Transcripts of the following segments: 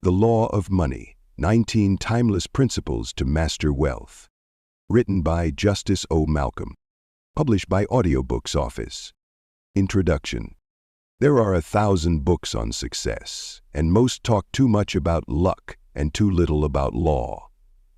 The Law of Money, 19 Timeless Principles to Master Wealth. Written by Justice O. Malcolm. Published by Audiobooks Office. Introduction. There are 1,000 books on success, and most talk too much about luck and too little about law.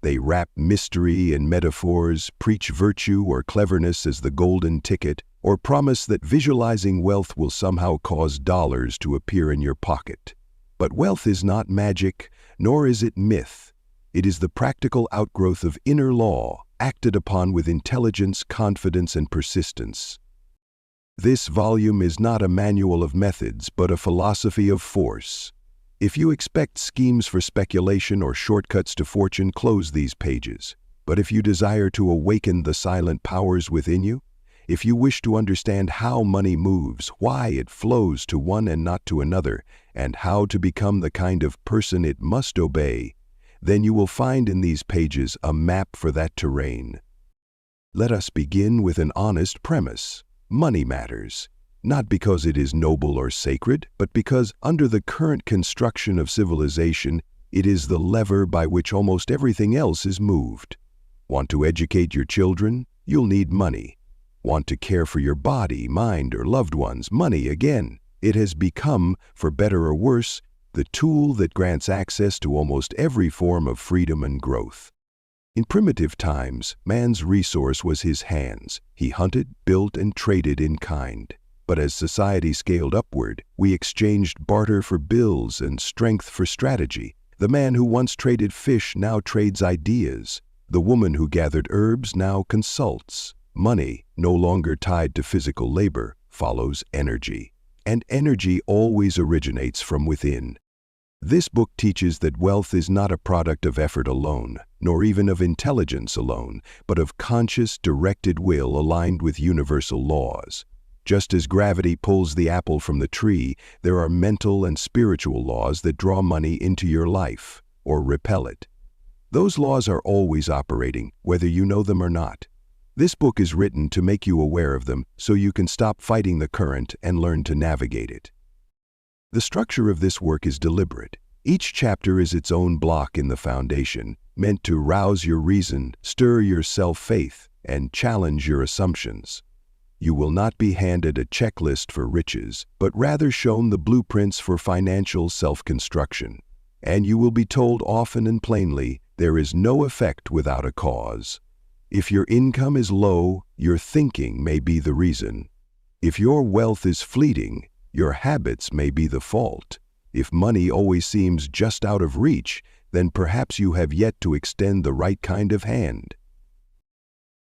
They wrap mystery in metaphors, preach virtue or cleverness as the golden ticket, or promise that visualizing wealth will somehow cause dollars to appear in your pocket. But wealth is not magic, nor is it myth. It is the practical outgrowth of inner law, acted upon with intelligence, confidence, and persistence. This volume is not a manual of methods, but a philosophy of force. If you expect schemes for speculation or shortcuts to fortune, close these pages. But if you desire to awaken the silent powers within you, if you wish to understand how money moves, why it flows to one and not to another, and how to become the kind of person it must obey, then you will find in these pages a map for that terrain. Let us begin with an honest premise. Money matters, not because it is noble or sacred, but because under the current construction of civilization, it is the lever by which almost everything else is moved. Want to educate your children? You'll need money. Want to care for your body, mind, or loved ones? Money again. It has become, for better or worse, the tool that grants access to almost every form of freedom and growth. In primitive times, man's resource was his hands. He hunted, built, and traded in kind. But as society scaled upward, we exchanged barter for bills and strength for strategy. The man who once traded fish now trades ideas. The woman who gathered herbs now consults. Money, no longer tied to physical labor, follows energy. And energy always originates from within. This book teaches that wealth is not a product of effort alone, nor even of intelligence alone, but of conscious, directed will aligned with universal laws. Just as gravity pulls the apple from the tree, there are mental and spiritual laws that draw money into your life, or repel it. Those laws are always operating, whether you know them or not. This book is written to make you aware of them so you can stop fighting the current and learn to navigate it. The structure of this work is deliberate. Each chapter is its own block in the foundation, meant to rouse your reason, stir your self-faith, and challenge your assumptions. You will not be handed a checklist for riches, but rather shown the blueprints for financial self-construction. And you will be told often and plainly, there is no effect without a cause. If your income is low, your thinking may be the reason. If your wealth is fleeting, your habits may be the fault. If money always seems just out of reach, then perhaps you have yet to extend the right kind of hand.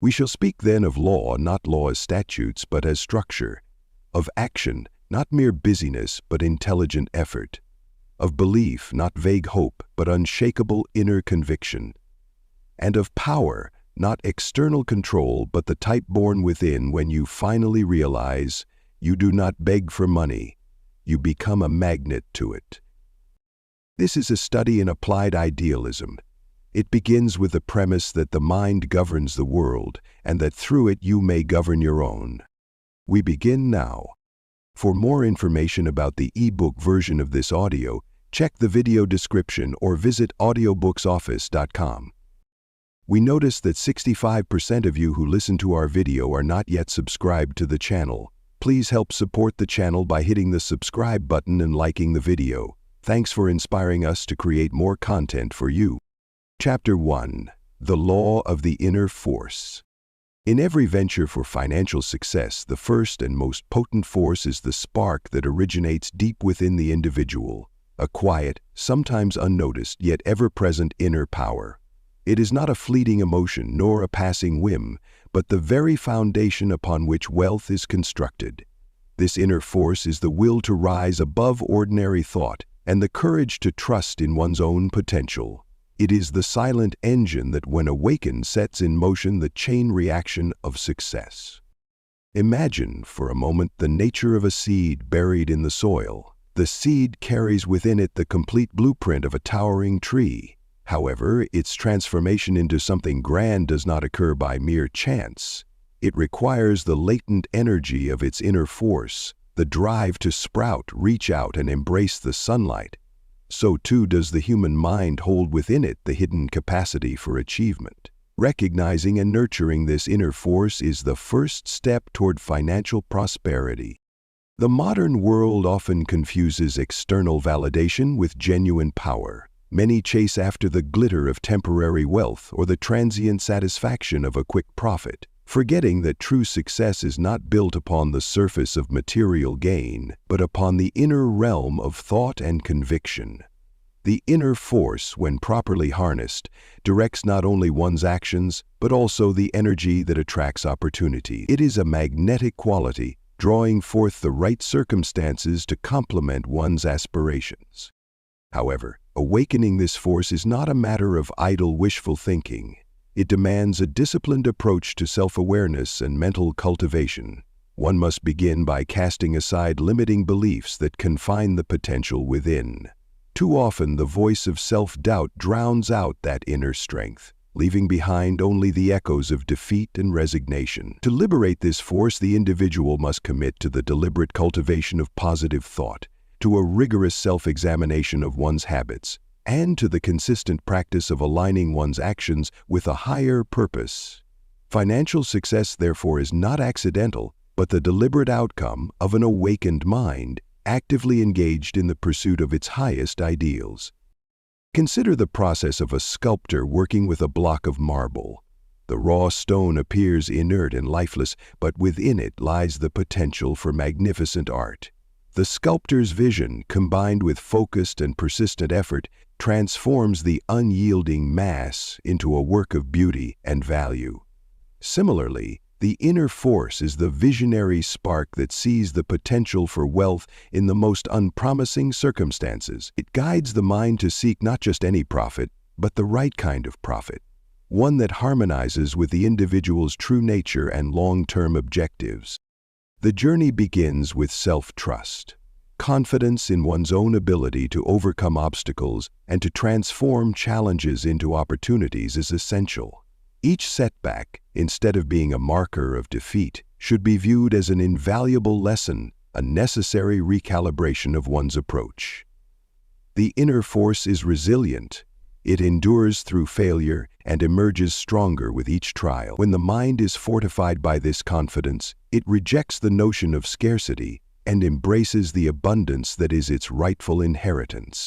We shall speak then of law, not law as statutes, but as structure. Of action, not mere busyness, but intelligent effort. Of belief, not vague hope, but unshakable inner conviction. And of power, not external control, but the type born within when you finally realize you do not beg for money, you become a magnet to it. This is a study in applied idealism. It begins with the premise that the mind governs the world and that through it you may govern your own. We begin now. For more information about the ebook version of this audio, check the video description or visit audiobooksoffice.com. We notice that 65% of you who listen to our video are not yet subscribed to the channel. Please help support the channel by hitting the subscribe button and liking the video. Thanks for inspiring us to create more content for you. Chapter 1. The Law of the Inner Force. In every venture for financial success, the first and most potent force is the spark that originates deep within the individual, a quiet, sometimes unnoticed, yet ever-present inner power. It is not a fleeting emotion nor a passing whim, but the very foundation upon which wealth is constructed. This inner force is the will to rise above ordinary thought and the courage to trust in one's own potential. It is the silent engine that, when awakened, sets in motion the chain reaction of success. Imagine, for a moment, the nature of a seed buried in the soil. The seed carries within it the complete blueprint of a towering tree. However, its transformation into something grand does not occur by mere chance. It requires the latent energy of its inner force, the drive to sprout, reach out, and embrace the sunlight. so too does the human mind hold within it the hidden capacity for achievement. Recognizing and nurturing this inner force is the first step toward financial prosperity. The modern world often confuses external validation with genuine power. Many chase after the glitter of temporary wealth or the transient satisfaction of a quick profit, forgetting that true success is not built upon the surface of material gain, but upon the inner realm of thought and conviction. The inner force, when properly harnessed, directs not only one's actions, but also the energy that attracts opportunity. It is a magnetic quality, drawing forth the right circumstances to complement one's aspirations. However, awakening this force is not a matter of idle wishful thinking. It demands a disciplined approach to self-awareness and mental cultivation. One must begin by casting aside limiting beliefs that confine the potential within. Too often, the voice of self-doubt drowns out that inner strength, leaving behind only the echoes of defeat and resignation. To liberate this force, the individual must commit to the deliberate cultivation of positive thought, to a rigorous self-examination of one's habits, and to the consistent practice of aligning one's actions with a higher purpose. Financial success, therefore, is not accidental, but the deliberate outcome of an awakened mind, actively engaged in the pursuit of its highest ideals. Consider the process of a sculptor working with a block of marble. The raw stone appears inert and lifeless, but within it lies the potential for magnificent art. The sculptor's vision, combined with focused and persistent effort, transforms the unyielding mass into a work of beauty and value. Similarly, the inner force is the visionary spark that sees the potential for wealth in the most unpromising circumstances. It guides the mind to seek not just any profit, but the right kind of profit, one that harmonizes with the individual's true nature and long-term objectives. The journey begins with self-trust. Confidence in one's own ability to overcome obstacles and to transform challenges into opportunities is essential. Each setback, instead of being a marker of defeat, should be viewed as an invaluable lesson, a necessary recalibration of one's approach. The inner force is resilient. It endures through failure and emerges stronger with each trial. When the mind is fortified by this confidence, it rejects the notion of scarcity and embraces the abundance that is its rightful inheritance.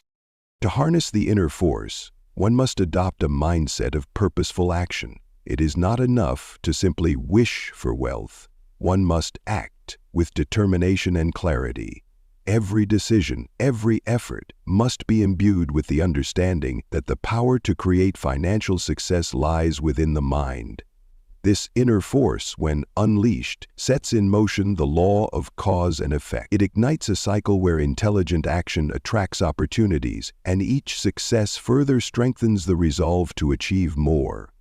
To harness the inner force, one must adopt a mindset of purposeful action. It is not enough to simply wish for wealth. One must act with determination and clarity. Every decision, every effort must be imbued with the understanding that the power to create financial success lies within the mind. This inner force, when unleashed, sets in motion the law of cause and effect. It ignites a cycle where intelligent action attracts opportunities, and each success further strengthens the resolve to achieve more.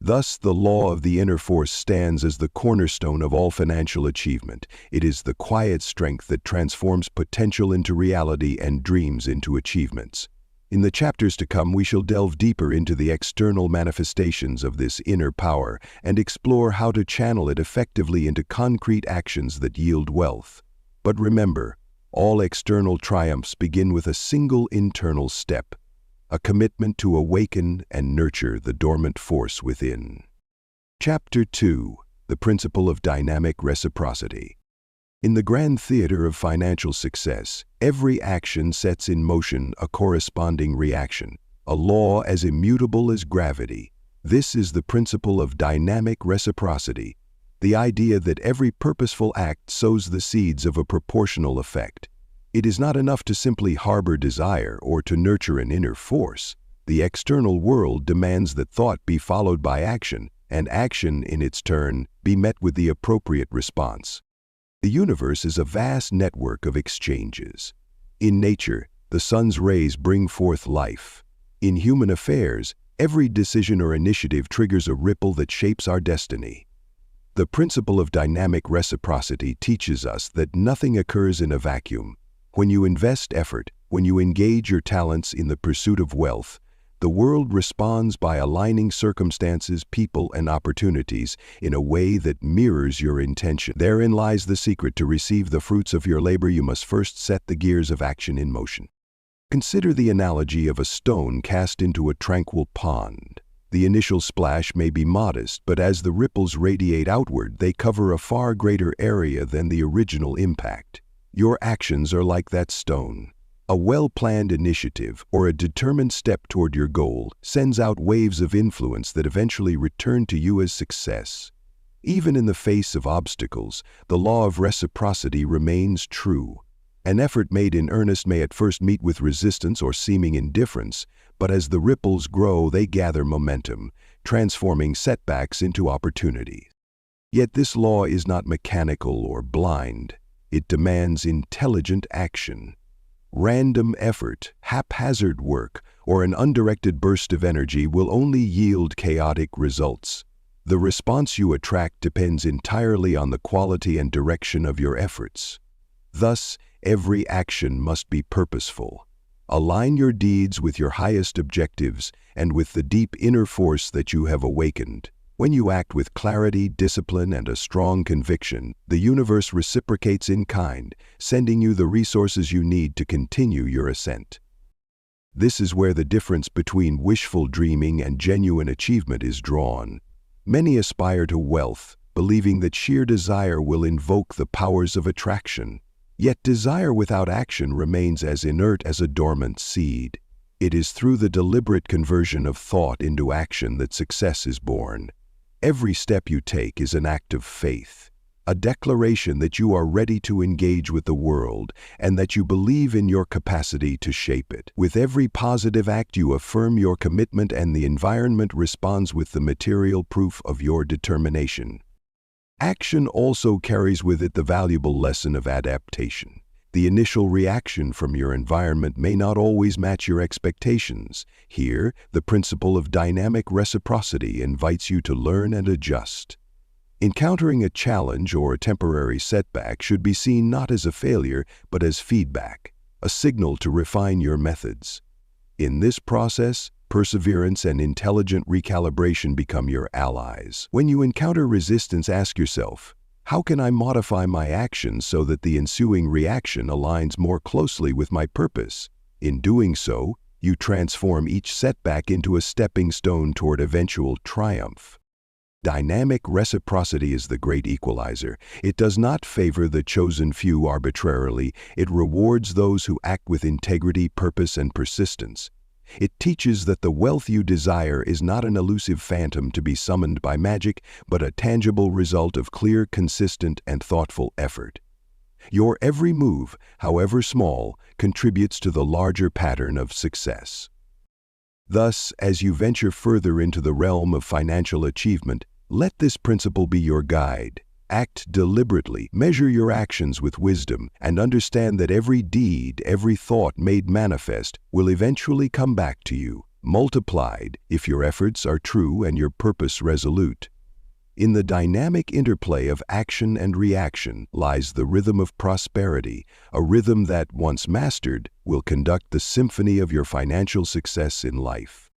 Thus, the law of the inner force stands as the cornerstone of all financial achievement. It is the quiet strength that transforms potential into reality and dreams into achievements. In the chapters to come, we shall delve deeper into the external manifestations of this inner power and explore how to channel it effectively into concrete actions that yield wealth. But remember, all external triumphs begin with a single internal step: a commitment to awaken and nurture the dormant force within. Chapter 2: The Principle of Dynamic Reciprocity. In the grand theater of financial success, every action sets in motion a corresponding reaction, a law as immutable as gravity. This is the principle of dynamic reciprocity, the idea that every purposeful act sows the seeds of a proportional effect. It is not enough to simply harbor desire or to nurture an inner force. The external world demands that thought be followed by action, and action, in its turn, be met with the appropriate response. The universe is a vast network of exchanges. In nature, the sun's rays bring forth life. In human affairs, every decision or initiative triggers a ripple that shapes our destiny. The principle of dynamic reciprocity teaches us that nothing occurs in a vacuum. When you invest effort, when you engage your talents in the pursuit of wealth, the world responds by aligning circumstances, people, and opportunities in a way that mirrors your intention. Therein lies the secret. To receive the fruits of your labor, you must first set the gears of action in motion. Consider the analogy of a stone cast into a tranquil pond. The initial splash may be modest, but as the ripples radiate outward, they cover a far greater area than the original impact. Your actions are like that stone. A well-planned initiative or a determined step toward your goal sends out waves of influence that eventually return to you as success. Even in the face of obstacles, the law of reciprocity remains true. An effort made in earnest may at first meet with resistance or seeming indifference, but as the ripples grow, they gather momentum, transforming setbacks into opportunities. Yet this law is not mechanical or blind. It demands intelligent action. Random effort, haphazard work, or an undirected burst of energy will only yield chaotic results. The response you attract depends entirely on the quality and direction of your efforts. Thus, every action must be purposeful. Align your deeds with your highest objectives and with the deep inner force that you have awakened. When you act with clarity, discipline, and a strong conviction, the universe reciprocates in kind, sending you the resources you need to continue your ascent. This is where the difference between wishful dreaming and genuine achievement is drawn. Many aspire to wealth, believing that sheer desire will invoke the powers of attraction. Yet desire without action remains as inert as a dormant seed. It is through the deliberate conversion of thought into action that success is born. Every step you take is an act of faith, a declaration that you are ready to engage with the world and that you believe in your capacity to shape it. With every positive act, you affirm your commitment, and the environment responds with the material proof of your determination. Action also carries with it the valuable lesson of adaptation. The initial reaction from your environment may not always match your expectations. Here, the principle of dynamic reciprocity invites you to learn and adjust. Encountering a challenge or a temporary setback should be seen not as a failure, but as feedback, a signal to refine your methods. In this process, perseverance and intelligent recalibration become your allies. When you encounter resistance, ask yourself, how can I modify my actions so that the ensuing reaction aligns more closely with my purpose? In doing so, you transform each setback into a stepping stone toward eventual triumph. Dynamic reciprocity is the great equalizer. It does not favor the chosen few arbitrarily. It rewards those who act with integrity, purpose, and persistence. It teaches that the wealth you desire is not an elusive phantom to be summoned by magic, but a tangible result of clear, consistent, and thoughtful effort. Your every move, however small, contributes to the larger pattern of success. Thus, as you venture further into the realm of financial achievement, let this principle be your guide. Act deliberately, measure your actions with wisdom, and understand that every deed, every thought made manifest will eventually come back to you, multiplied if your efforts are true and your purpose resolute. In the dynamic interplay of action and reaction lies the rhythm of prosperity, a rhythm that, once mastered, will conduct the symphony of your financial success in life.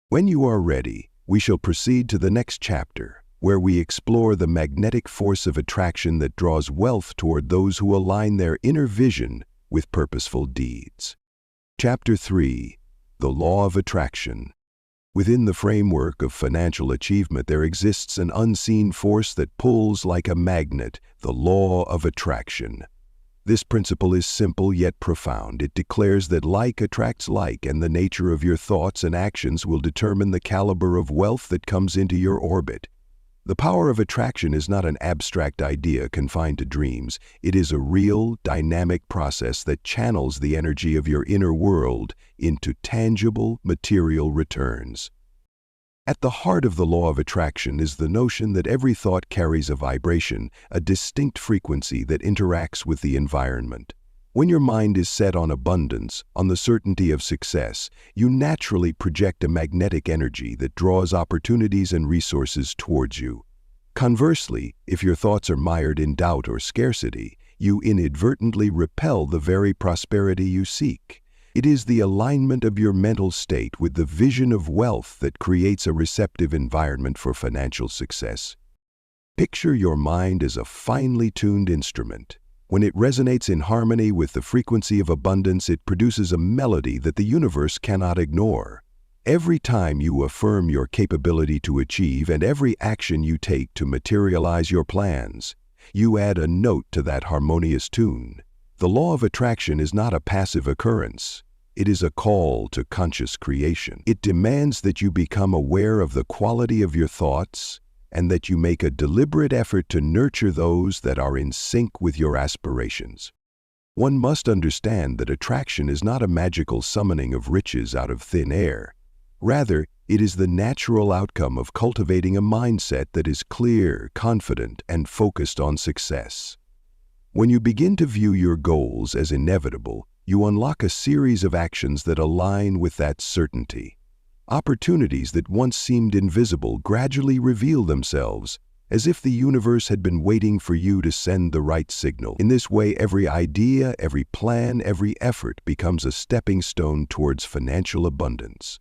When you are ready, we shall proceed to the next chapter, where we explore the magnetic force of attraction that draws wealth toward those who align their inner vision with purposeful deeds. Chapter 3. The Law of Attraction. Within the framework of financial achievement, there exists an unseen force that pulls like a magnet, the law of attraction. This principle is simple yet profound. It declares that like attracts like, and the nature of your thoughts and actions will determine the caliber of wealth that comes into your orbit. The power of attraction is not an abstract idea confined to dreams. It is a real, dynamic process that channels the energy of your inner world into tangible, material returns. At the heart of the law of attraction is the notion that every thought carries a vibration, a distinct frequency that interacts with the environment. When your mind is set on abundance, on the certainty of success, you naturally project a magnetic energy that draws opportunities and resources towards you. Conversely, if your thoughts are mired in doubt or scarcity, you inadvertently repel the very prosperity you seek. It is the alignment of your mental state with the vision of wealth that creates a receptive environment for financial success. Picture your mind as a finely tuned instrument. When it resonates in harmony with the frequency of abundance, it produces a melody that the universe cannot ignore. Every time you affirm your capability to achieve and every action you take to materialize your plans, you add a note to that harmonious tune. The law of attraction is not a passive occurrence. It is a call to conscious creation. It demands that you become aware of the quality of your thoughts and that you make a deliberate effort to nurture those that are in sync with your aspirations. One must understand that attraction is not a magical summoning of riches out of thin air. Rather, it is the natural outcome of cultivating a mindset that is clear, confident, and focused on success. When you begin to view your goals as inevitable, you unlock a series of actions that align with that certainty. Opportunities that once seemed invisible gradually reveal themselves, as if the universe had been waiting for you to send the right signal. In this way, every idea, every plan, every effort becomes a stepping stone towards financial abundance.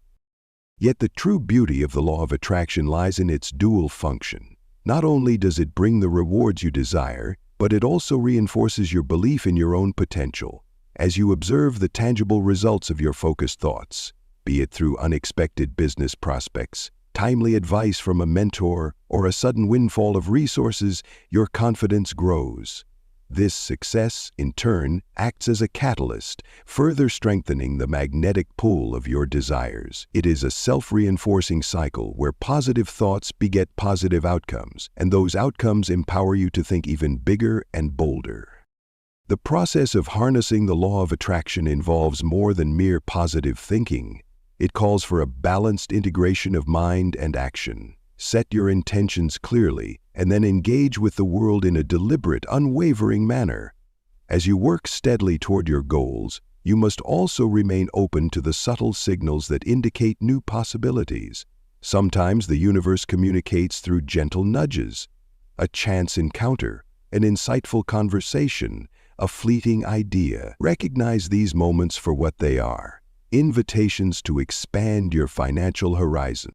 Yet the true beauty of the law of attraction lies in its dual function. Not only does it bring the rewards you desire, but it also reinforces your belief in your own potential. As you observe the tangible results of your focused thoughts, be it through unexpected business prospects, timely advice from a mentor, or a sudden windfall of resources, your confidence grows. This success, in turn, acts as a catalyst, further strengthening the magnetic pull of your desires. It is a self-reinforcing cycle where positive thoughts beget positive outcomes, and those outcomes empower you to think even bigger and bolder. The process of harnessing the law of attraction involves more than mere positive thinking. It calls for a balanced integration of mind and action. Set your intentions clearly, and then engage with the world in a deliberate, unwavering manner. As you work steadily toward your goals, you must also remain open to the subtle signals that indicate new possibilities. Sometimes the universe communicates through gentle nudges, a chance encounter, an insightful conversation, a fleeting idea. Recognize these moments for what they are: invitations to expand your financial horizon.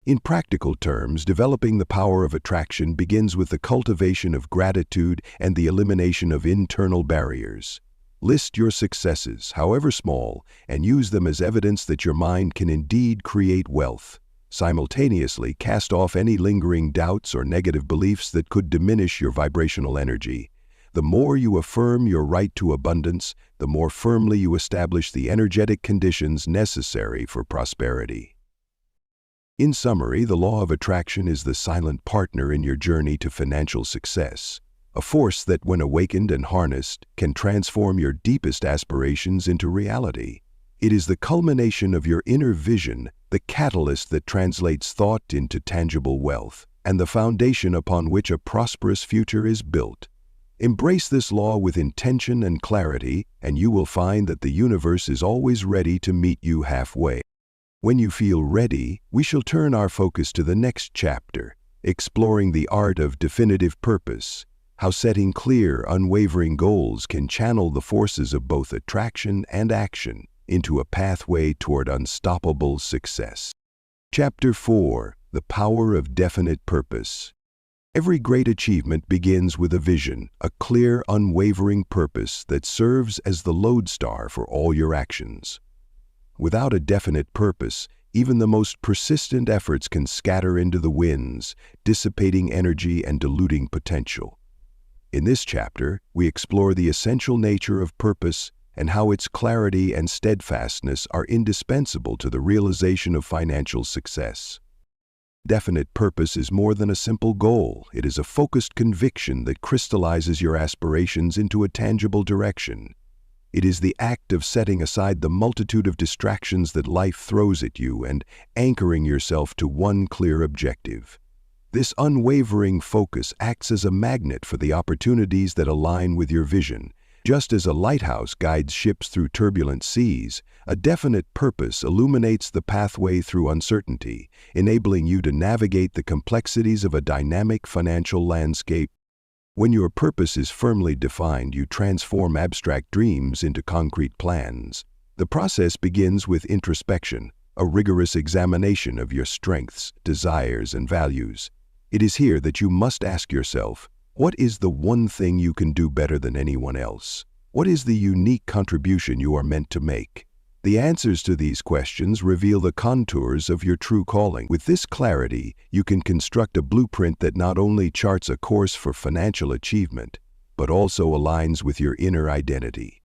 In practical terms, developing the power of attraction begins with the cultivation of gratitude and the elimination of internal barriers. List your successes, however small, and use them as evidence that your mind can indeed create wealth. Simultaneously, cast off any lingering doubts or negative beliefs that could diminish your vibrational energy. The more you affirm your right to abundance, the more firmly you establish the energetic conditions necessary for prosperity. In summary, the law of attraction is the silent partner in your journey to financial success, a force that, when awakened and harnessed, can transform your deepest aspirations into reality. It is the culmination of your inner vision, the catalyst that translates thought into tangible wealth, and the foundation upon which a prosperous future is built. Embrace this law with intention and clarity, and you will find that the universe is always ready to meet you halfway. When you feel ready, we shall turn our focus to the next chapter, exploring the art of definitive purpose, how setting clear, unwavering goals can channel the forces of both attraction and action into a pathway toward unstoppable success. Chapter 4: The Power of Definite Purpose. Every great achievement begins with a vision, a clear, unwavering purpose that serves as the lodestar for all your actions. Without a definite purpose, even the most persistent efforts can scatter into the winds, dissipating energy and diluting potential. In this chapter, we explore the essential nature of purpose and how its clarity and steadfastness are indispensable to the realization of financial success. Definite purpose is more than a simple goal. It is a focused conviction that crystallizes your aspirations into a tangible direction. It is the act of setting aside the multitude of distractions that life throws at you and anchoring yourself to one clear objective. This unwavering focus acts as a magnet for the opportunities that align with your vision. Just as a lighthouse guides ships through turbulent seas, a definite purpose illuminates the pathway through uncertainty, enabling you to navigate the complexities of a dynamic financial landscape. When your purpose is firmly defined, you transform abstract dreams into concrete plans. The process begins with introspection, a rigorous examination of your strengths, desires, and values. It is here that you must ask yourself, What is the one thing you can do better than anyone else? What is the unique contribution you are meant to make? The answers to these questions reveal the contours of your true calling. With this clarity, you can construct a blueprint that not only charts a course for financial achievement, but also aligns with your inner identity.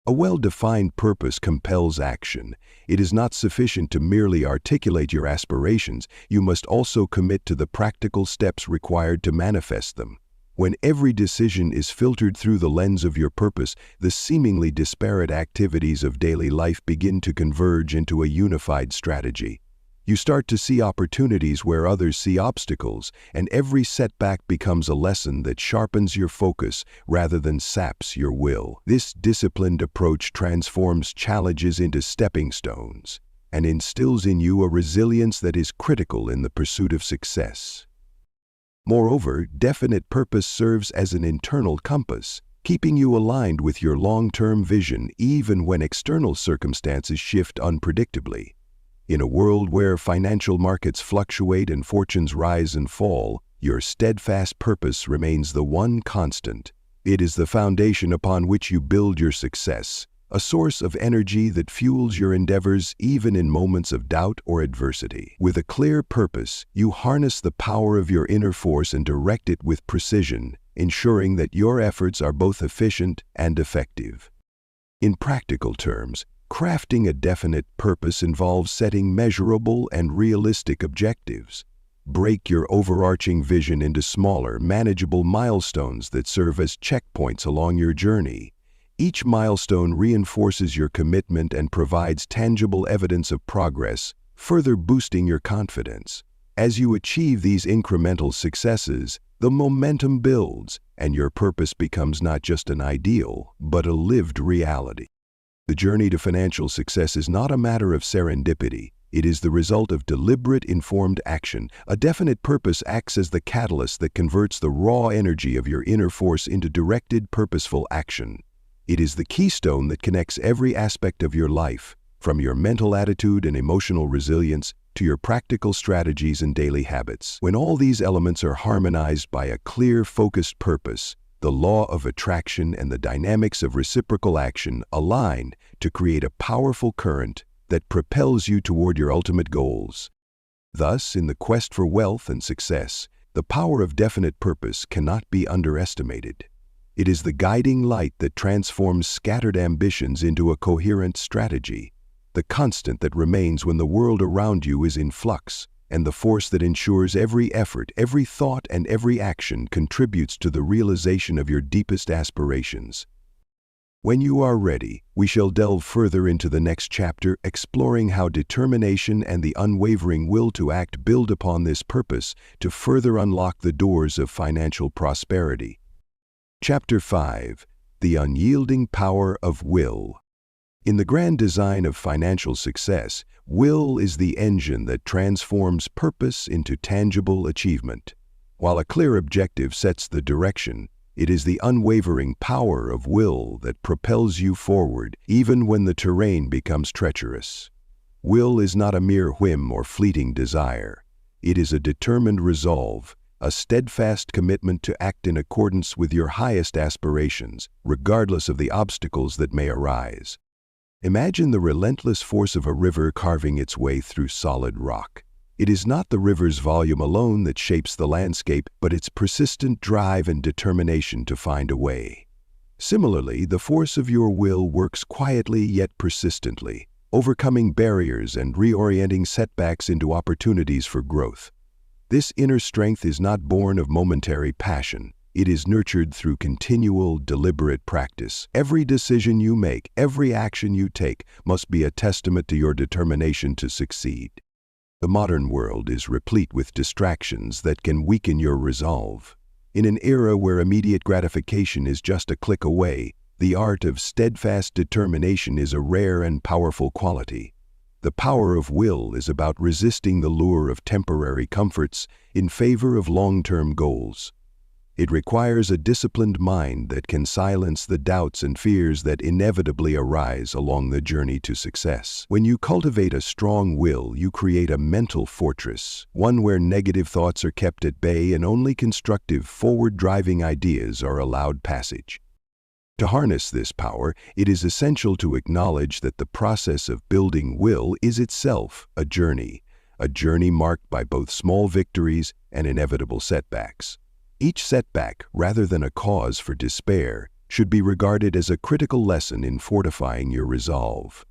A well-defined purpose compels action. It is not sufficient to merely articulate your aspirations, you must also commit to the practical steps required to manifest them. When every decision is filtered through the lens of your purpose, the seemingly disparate activities of daily life begin to converge into a unified strategy. You start to see opportunities where others see obstacles, and every setback becomes a lesson that sharpens your focus rather than saps your will. This disciplined approach transforms challenges into stepping stones and instills in you a resilience that is critical in the pursuit of success. Moreover, definite purpose serves as an internal compass, keeping you aligned with your long-term vision even when external circumstances shift unpredictably. In a world where financial markets fluctuate and fortunes rise and fall, your steadfast purpose remains the one constant. It is the foundation upon which you build your success, a source of energy that fuels your endeavors even in moments of doubt or adversity. With a clear purpose, you harness the power of your inner force and direct it with precision, ensuring that your efforts are both efficient and effective. In practical terms, crafting a definite purpose involves setting measurable and realistic objectives. Break your overarching vision into smaller, manageable milestones that serve as checkpoints along your journey. Each milestone reinforces your commitment and provides tangible evidence of progress, further boosting your confidence. As you achieve these incremental successes, the momentum builds, and your purpose becomes not just an ideal, but a lived reality. The journey to financial success is not a matter of serendipity. It is the result of deliberate, informed action. A definite purpose acts as the catalyst that converts the raw energy of your inner force into directed, purposeful action. It is the keystone that connects every aspect of your life, from your mental attitude and emotional resilience to your practical strategies and daily habits. When all these elements are harmonized by a clear, focused purpose, the law of attraction and the dynamics of reciprocal action align to create a powerful current that propels you toward your ultimate goals. Thus, in the quest for wealth and success, the power of definite purpose cannot be underestimated. It is the guiding light that transforms scattered ambitions into a coherent strategy, the constant that remains when the world around you is in flux, and the force that ensures every effort, every thought, and every action contributes to the realization of your deepest aspirations. When you are ready, we shall delve further into the next chapter, exploring how determination and the unwavering will to act build upon this purpose to further unlock the doors of financial prosperity. Chapter 5. The Unyielding Power of Will. In the grand design of financial success, will is the engine that transforms purpose into tangible achievement. While a clear objective sets the direction, it is the unwavering power of will that propels you forward, even when the terrain becomes treacherous. Will is not a mere whim or fleeting desire. It is a determined resolve, a steadfast commitment to act in accordance with your highest aspirations, regardless of the obstacles that may arise. Imagine the relentless force of a river carving its way through solid rock. It is not the river's volume alone that shapes the landscape, but its persistent drive and determination to find a way. Similarly, the force of your will works quietly yet persistently, overcoming barriers and reorienting setbacks into opportunities for growth. This inner strength is not born of momentary passion. It is nurtured through continual, deliberate practice. Every decision you make, every action you take, must be a testament to your determination to succeed. The modern world is replete with distractions that can weaken your resolve. In an era where immediate gratification is just a click away, the art of steadfast determination is a rare and powerful quality. The power of will is about resisting the lure of temporary comforts in favor of long-term goals. It requires a disciplined mind that can silence the doubts and fears that inevitably arise along the journey to success. When you cultivate a strong will, you create a mental fortress, one where negative thoughts are kept at bay and only constructive, forward-driving ideas are allowed passage. To harness this power, it is essential to acknowledge that the process of building will is itself a journey marked by both small victories and inevitable setbacks. Each setback, rather than a cause for despair, should be regarded as a critical lesson in fortifying your resolve.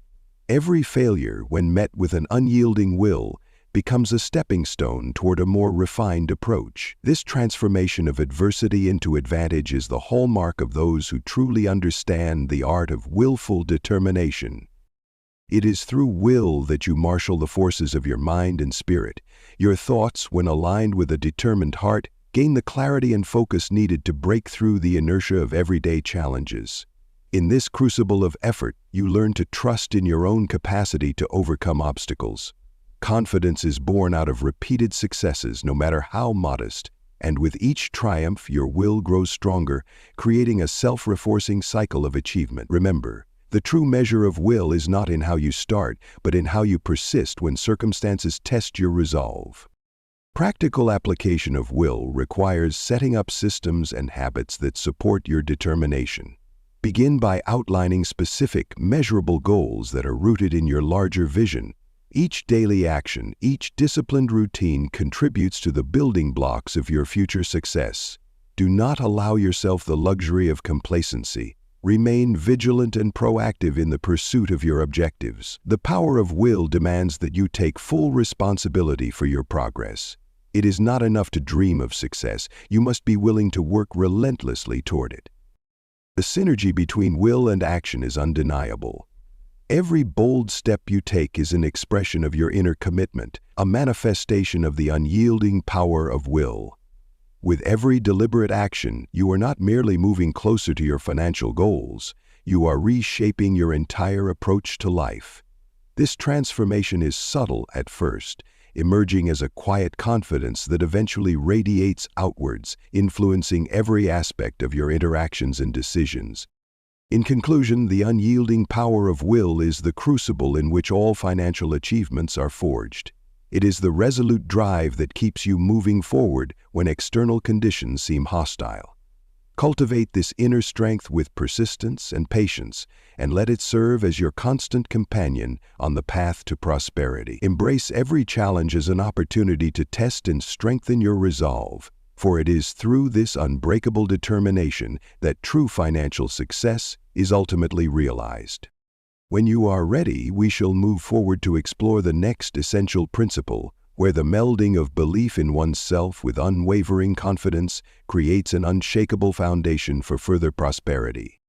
Every failure, when met with an unyielding will, becomes a stepping stone toward a more refined approach. This transformation of adversity into advantage is the hallmark of those who truly understand the art of willful determination. It is through will that you marshal the forces of your mind and spirit. Your thoughts, when aligned with a determined heart, gain the clarity and focus needed to break through the inertia of everyday challenges. In this crucible of effort, you learn to trust in your own capacity to overcome obstacles. Confidence is born out of repeated successes, no matter how modest, and with each triumph, your will grows stronger, creating a self-reinforcing cycle of achievement. Remember, the true measure of will is not in how you start, but in how you persist when circumstances test your resolve. Practical application of will requires setting up systems and habits that support your determination. Begin by outlining specific, measurable goals that are rooted in your larger vision. Each daily action, each disciplined routine contributes to the building blocks of your future success. Do not allow yourself the luxury of complacency. Remain vigilant and proactive in the pursuit of your objectives. The power of will demands that you take full responsibility for your progress. It is not enough to dream of success. You must be willing to work relentlessly toward it. The synergy between will and action is undeniable. Every bold step you take is an expression of your inner commitment, a manifestation of the unyielding power of will. With every deliberate action, you are not merely moving closer to your financial goals, you are reshaping your entire approach to life. This transformation is subtle at first, emerging as a quiet confidence that eventually radiates outwards, influencing every aspect of your interactions and decisions. In conclusion, the unyielding power of will is the crucible in which all financial achievements are forged. It is the resolute drive that keeps you moving forward when external conditions seem hostile. Cultivate this inner strength with persistence and patience, and let it serve as your constant companion on the path to prosperity. Embrace every challenge as an opportunity to test and strengthen your resolve, for it is through this unbreakable determination that true financial success is ultimately realized. When you are ready, we shall move forward to explore the next essential principle, where the melding of belief in oneself with unwavering confidence creates an unshakable foundation for further prosperity.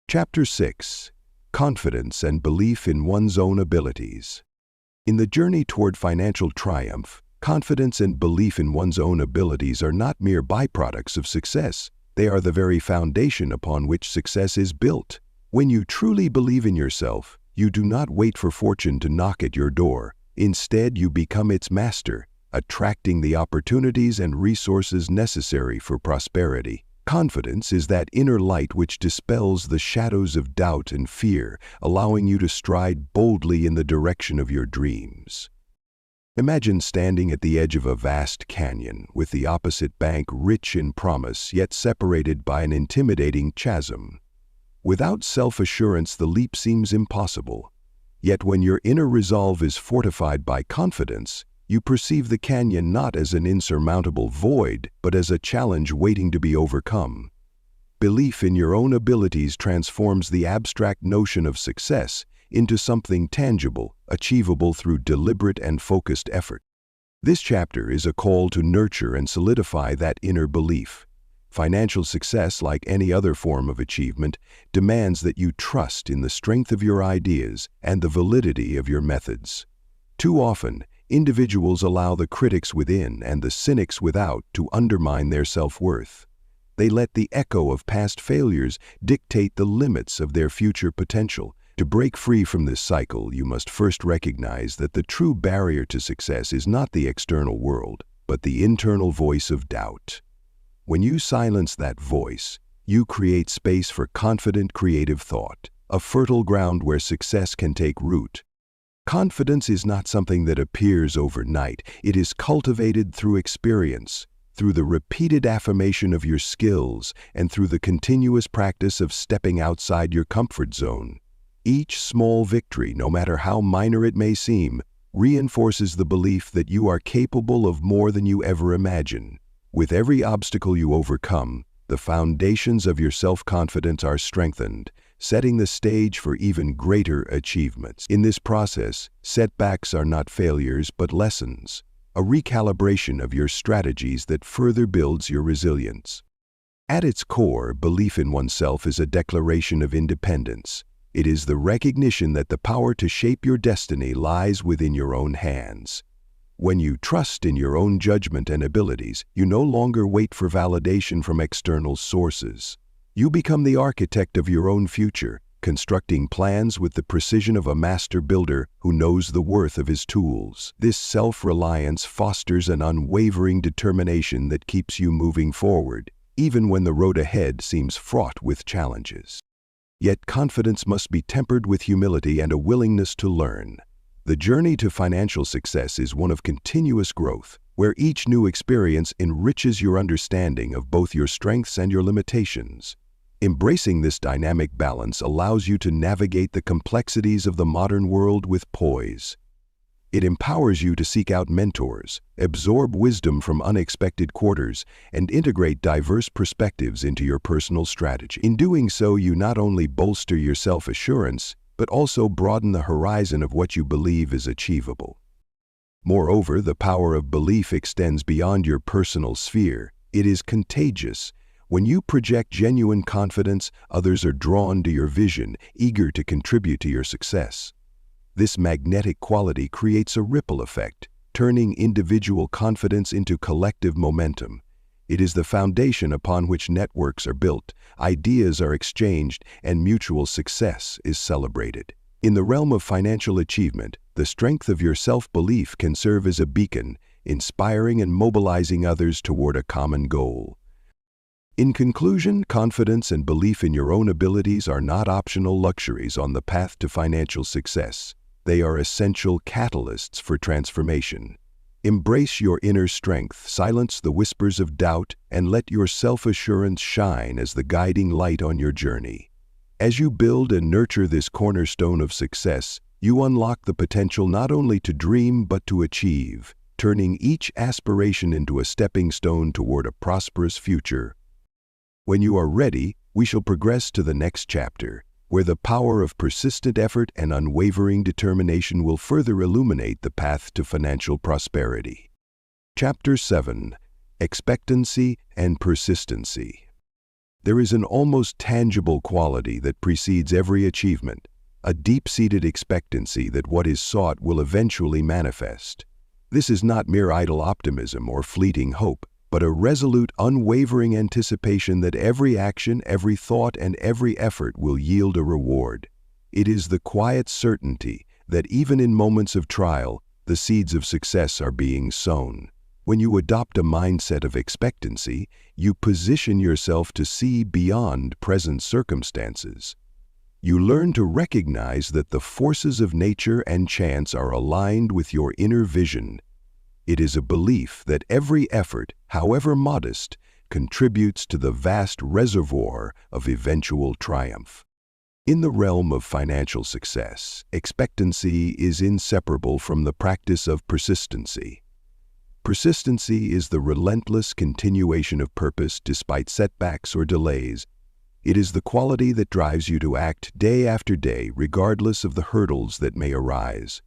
Chapter 6. Confidence and Belief in One's Own Abilities. In the journey toward financial triumph, confidence and belief in one's own abilities are not mere byproducts of success. They are the very foundation upon which success is built. When you truly believe in yourself, you do not wait for fortune to knock at your door. Instead, you become its master, attracting the opportunities and resources necessary for prosperity. Confidence is that inner light which dispels the shadows of doubt and fear, allowing you to stride boldly in the direction of your dreams. Imagine standing at the edge of a vast canyon, with the opposite bank rich in promise yet separated by an intimidating chasm. Without self-assurance, the leap seems impossible. Yet when your inner resolve is fortified by confidence, you perceive the canyon not as an insurmountable void, but as a challenge waiting to be overcome. Belief in your own abilities transforms the abstract notion of success into something tangible, achievable through deliberate and focused effort. This chapter is a call to nurture and solidify that inner belief. Financial success, like any other form of achievement, demands that you trust in the strength of your ideas and the validity of your methods. Too often, individuals allow the critics within and the cynics without to undermine their self-worth. They let the echo of past failures dictate the limits of their future potential. To break free from this cycle, you must first recognize that the true barrier to success is not the external world, but the internal voice of doubt. When you silence that voice, you create space for confident, creative thought, a fertile ground where success can take root. Confidence is not something that appears overnight. It is cultivated through experience, through the repeated affirmation of your skills, and through the continuous practice of stepping outside your comfort zone. Each small victory, no matter how minor it may seem, reinforces the belief that you are capable of more than you ever imagine. With every obstacle you overcome, the foundations of your self-confidence are strengthened, setting the stage for even greater achievements. In this process, setbacks are not failures but lessons, a recalibration of your strategies that further builds your resilience. At its core, belief in oneself is a declaration of independence. It is the recognition that the power to shape your destiny lies within your own hands. When you trust in your own judgment and abilities, you no longer wait for validation from external sources. You become the architect of your own future, constructing plans with the precision of a master builder who knows the worth of his tools. This self-reliance fosters an unwavering determination that keeps you moving forward, even when the road ahead seems fraught with challenges. Yet confidence must be tempered with humility and a willingness to learn. The journey to financial success is one of continuous growth, where each new experience enriches your understanding of both your strengths and your limitations. Embracing this dynamic balance allows you to navigate the complexities of the modern world with poise. It empowers you to seek out mentors, absorb wisdom from unexpected quarters, and integrate diverse perspectives into your personal strategy. In doing so, you not only bolster your self-assurance, but also broaden the horizon of what you believe is achievable. Moreover, the power of belief extends beyond your personal sphere. It is contagious. When you project genuine confidence, others are drawn to your vision, eager to contribute to your success. This magnetic quality creates a ripple effect, turning individual confidence into collective momentum. It is the foundation upon which networks are built, ideas are exchanged, and mutual success is celebrated. In the realm of financial achievement, the strength of your self-belief can serve as a beacon, inspiring and mobilizing others toward a common goal. In conclusion, confidence and belief in your own abilities are not optional luxuries on the path to financial success. They are essential catalysts for transformation. Embrace your inner strength, silence the whispers of doubt, and let your self-assurance shine as the guiding light on your journey. As you build and nurture this cornerstone of success, you unlock the potential not only to dream but to achieve, turning each aspiration into a stepping stone toward a prosperous future. When you are ready, we shall progress to the next chapter, where the power of persistent effort and unwavering determination will further illuminate the path to financial prosperity. Chapter 7. Expectancy and Persistency. There is an almost tangible quality that precedes every achievement, a deep-seated expectancy that what is sought will eventually manifest. This is not mere idle optimism or fleeting hope, but a resolute, unwavering anticipation that every action, every thought, and every effort will yield a reward. It is the quiet certainty that even in moments of trial, the seeds of success are being sown. When you adopt a mindset of expectancy, you position yourself to see beyond present circumstances. You learn to recognize that the forces of nature and chance are aligned with your inner vision. It is a belief that every effort, however modest, contributes to the vast reservoir of eventual triumph. In the realm of financial success, expectancy is inseparable from the practice of persistency. Persistency is the relentless continuation of purpose despite setbacks or delays. It is the quality that drives you to act day after day regardless of the hurdles that may arise.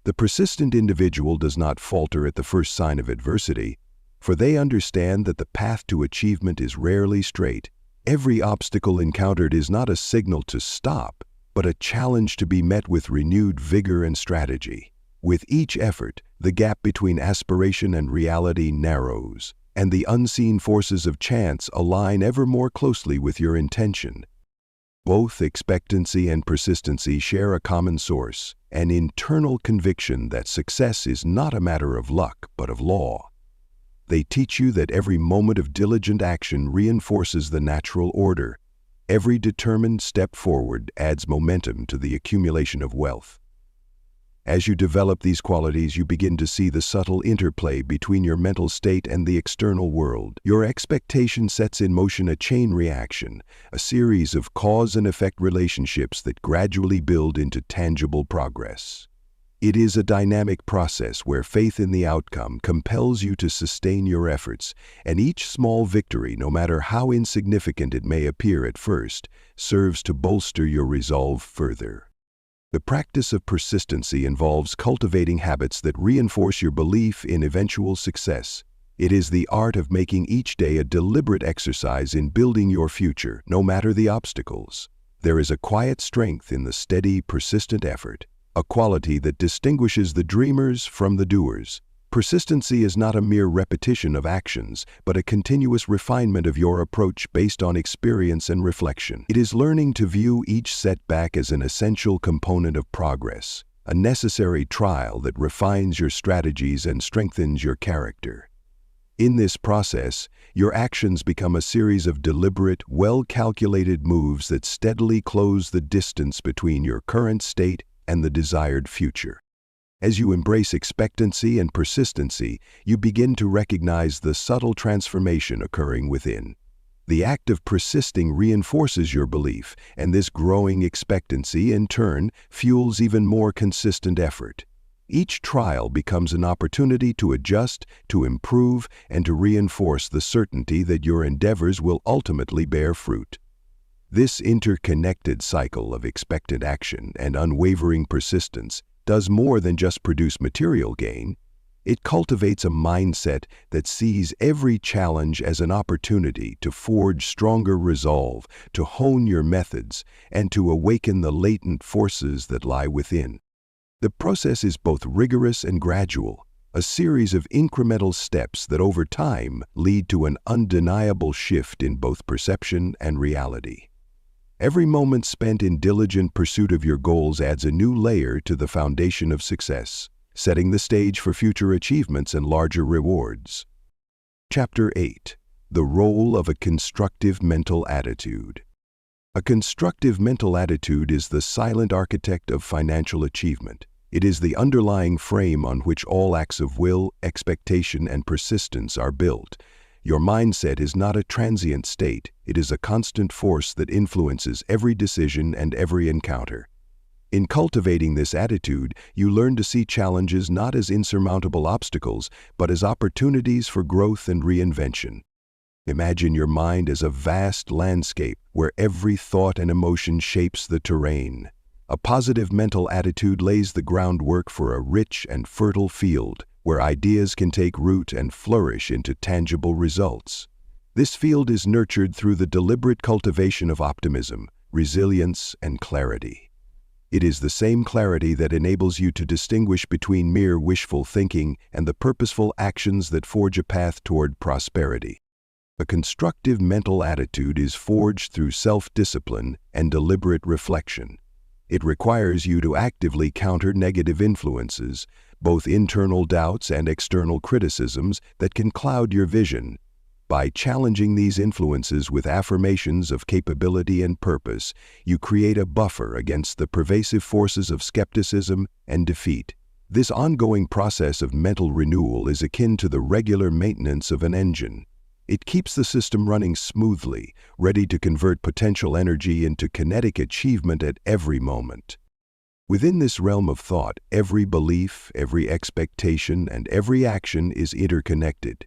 The persistent individual does not falter at the first sign of adversity, for they understand that the path to achievement is rarely straight. Every obstacle encountered is not a signal to stop, but a challenge to be met with renewed vigor and strategy. With each effort, the gap between aspiration and reality narrows, and the unseen forces of chance align ever more closely with your intention. Both expectancy and persistency share a common source, an internal conviction that success is not a matter of luck but of law. They teach you that every moment of diligent action reinforces the natural order. Every determined step forward adds momentum to the accumulation of wealth. As you develop these qualities, you begin to see the subtle interplay between your mental state and the external world. Your expectation sets in motion a chain reaction, a series of cause and effect relationships that gradually build into tangible progress. It is a dynamic process where faith in the outcome compels you to sustain your efforts, and each small victory, no matter how insignificant it may appear at first, serves to bolster your resolve further. The practice of persistency involves cultivating habits that reinforce your belief in eventual success. It is the art of making each day a deliberate exercise in building your future, no matter the obstacles. There is a quiet strength in the steady, persistent effort, a quality that distinguishes the dreamers from the doers. Persistency is not a mere repetition of actions, but a continuous refinement of your approach based on experience and reflection. It is learning to view each setback as an essential component of progress, a necessary trial that refines your strategies and strengthens your character. In this process, your actions become a series of deliberate, well-calculated moves that steadily close the distance between your current state and the desired future. As you embrace expectancy and persistency, you begin to recognize the subtle transformation occurring within. The act of persisting reinforces your belief, and this growing expectancy, in turn, fuels even more consistent effort. Each trial becomes an opportunity to adjust, to improve, and to reinforce the certainty that your endeavors will ultimately bear fruit. This interconnected cycle of expectant action and unwavering persistence does more than just produce material gain. It cultivates a mindset that sees every challenge as an opportunity to forge stronger resolve, to hone your methods, and to awaken the latent forces that lie within. The process is both rigorous and gradual, a series of incremental steps that over time lead to an undeniable shift in both perception and reality. Every moment spent in diligent pursuit of your goals adds a new layer to the foundation of success, setting the stage for future achievements and larger rewards. Chapter 8. The Role of a Constructive Mental Attitude. A constructive mental attitude is the silent architect of financial achievement. It is the underlying frame on which all acts of will, expectation, and persistence are built. Your mindset is not a transient state, it is a constant force that influences every decision and every encounter. In cultivating this attitude, you learn to see challenges not as insurmountable obstacles, but as opportunities for growth and reinvention. Imagine your mind as a vast landscape where every thought and emotion shapes the terrain. A positive mental attitude lays the groundwork for a rich and fertile field, where ideas can take root and flourish into tangible results. This field is nurtured through the deliberate cultivation of optimism, resilience, and clarity. It is the same clarity that enables you to distinguish between mere wishful thinking and the purposeful actions that forge a path toward prosperity. A constructive mental attitude is forged through self-discipline and deliberate reflection. It requires you to actively counter negative influences, both internal doubts and external criticisms that can cloud your vision. By challenging these influences with affirmations of capability and purpose, you create a buffer against the pervasive forces of skepticism and defeat. This ongoing process of mental renewal is akin to the regular maintenance of an engine. It keeps the system running smoothly, ready to convert potential energy into kinetic achievement at every moment. Within this realm of thought, every belief, every expectation, and every action is interconnected.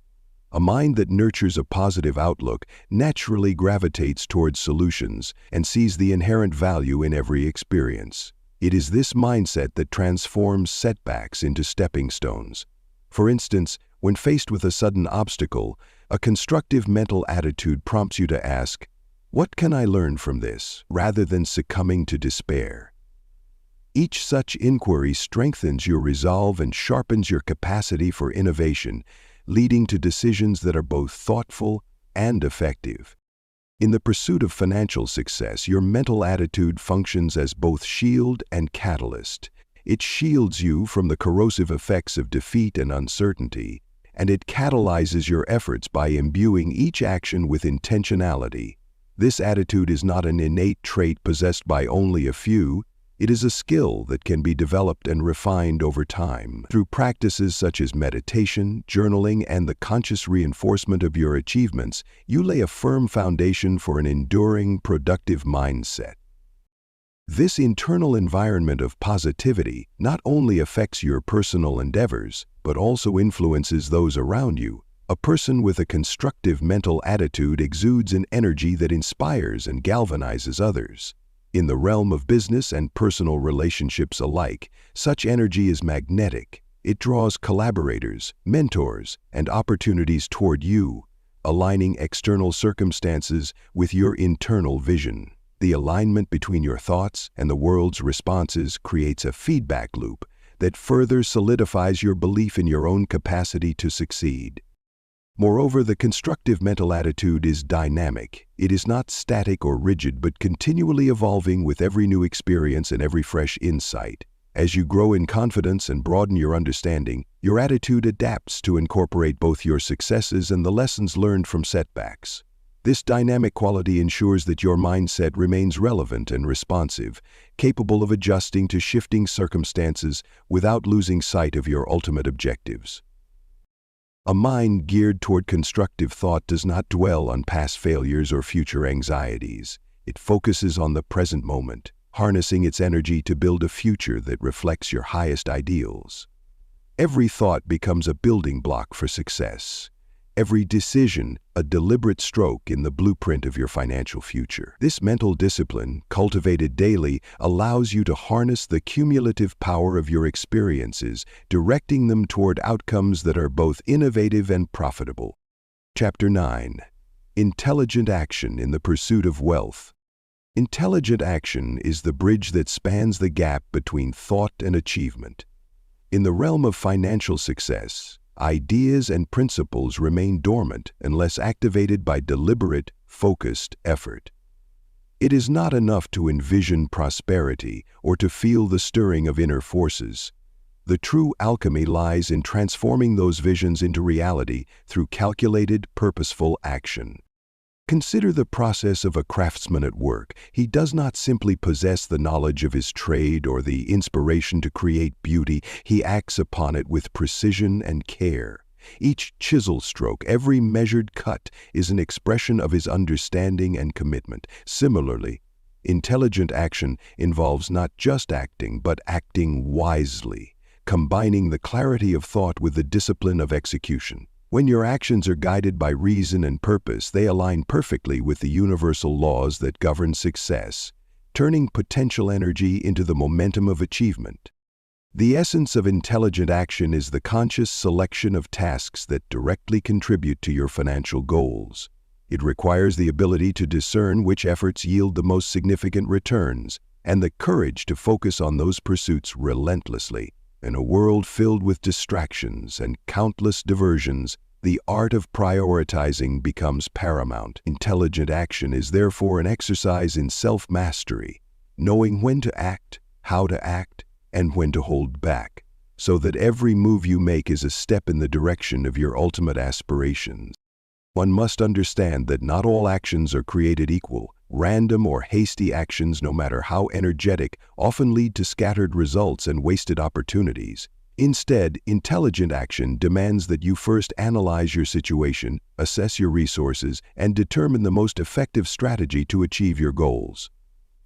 A mind that nurtures a positive outlook naturally gravitates towards solutions and sees the inherent value in every experience. It is this mindset that transforms setbacks into stepping stones. For instance, when faced with a sudden obstacle, a constructive mental attitude prompts you to ask, "What can I learn from this?" rather than succumbing to despair. Each such inquiry strengthens your resolve and sharpens your capacity for innovation, leading to decisions that are both thoughtful and effective. In the pursuit of financial success, your mental attitude functions as both shield and catalyst. It shields you from the corrosive effects of defeat and uncertainty, and it catalyzes your efforts by imbuing each action with intentionality. This attitude is not an innate trait possessed by only a few. It is a skill that can be developed and refined over time. Through practices such as meditation, journaling, and the conscious reinforcement of your achievements, you lay a firm foundation for an enduring, productive mindset. This internal environment of positivity not only affects your personal endeavors, but also influences those around you. A person with a constructive mental attitude exudes an energy that inspires and galvanizes others. In the realm of business and personal relationships alike, such energy is magnetic. It draws collaborators, mentors, and opportunities toward you, aligning external circumstances with your internal vision. The alignment between your thoughts and the world's responses creates a feedback loop that further solidifies your belief in your own capacity to succeed. Moreover, the constructive mental attitude is dynamic. It is not static or rigid, but continually evolving with every new experience and every fresh insight. As you grow in confidence and broaden your understanding, your attitude adapts to incorporate both your successes and the lessons learned from setbacks. This dynamic quality ensures that your mindset remains relevant and responsive, capable of adjusting to shifting circumstances without losing sight of your ultimate objectives. A mind geared toward constructive thought does not dwell on past failures or future anxieties. It focuses on the present moment, harnessing its energy to build a future that reflects your highest ideals. Every thought becomes a building block for success. Every decision, a deliberate stroke in the blueprint of your financial future. This mental discipline, cultivated daily, allows you to harness the cumulative power of your experiences, directing them toward outcomes that are both innovative and profitable. Chapter 9. Intelligent Action in the Pursuit of Wealth. Intelligent action is the bridge that spans the gap between thought and achievement. In the realm of financial success, ideas and principles remain dormant unless activated by deliberate, focused effort. It is not enough to envision prosperity or to feel the stirring of inner forces. The true alchemy lies in transforming those visions into reality through calculated, purposeful action. Consider the process of a craftsman at work. He does not simply possess the knowledge of his trade or the inspiration to create beauty. He acts upon it with precision and care. Each chisel stroke, every measured cut, is an expression of his understanding and commitment. Similarly, intelligent action involves not just acting, but acting wisely, combining the clarity of thought with the discipline of execution. When your actions are guided by reason and purpose, they align perfectly with the universal laws that govern success, turning potential energy into the momentum of achievement. The essence of intelligent action is the conscious selection of tasks that directly contribute to your financial goals. It requires the ability to discern which efforts yield the most significant returns and the courage to focus on those pursuits relentlessly. In a world filled with distractions and countless diversions, the art of prioritizing becomes paramount. Intelligent action is therefore an exercise in self-mastery, knowing when to act, how to act, and when to hold back, so that every move you make is a step in the direction of your ultimate aspirations. One must understand that not all actions are created equal. Random or hasty actions, no matter how energetic, often lead to scattered results and wasted opportunities. Instead, intelligent action demands that you first analyze your situation, assess your resources, and determine the most effective strategy to achieve your goals.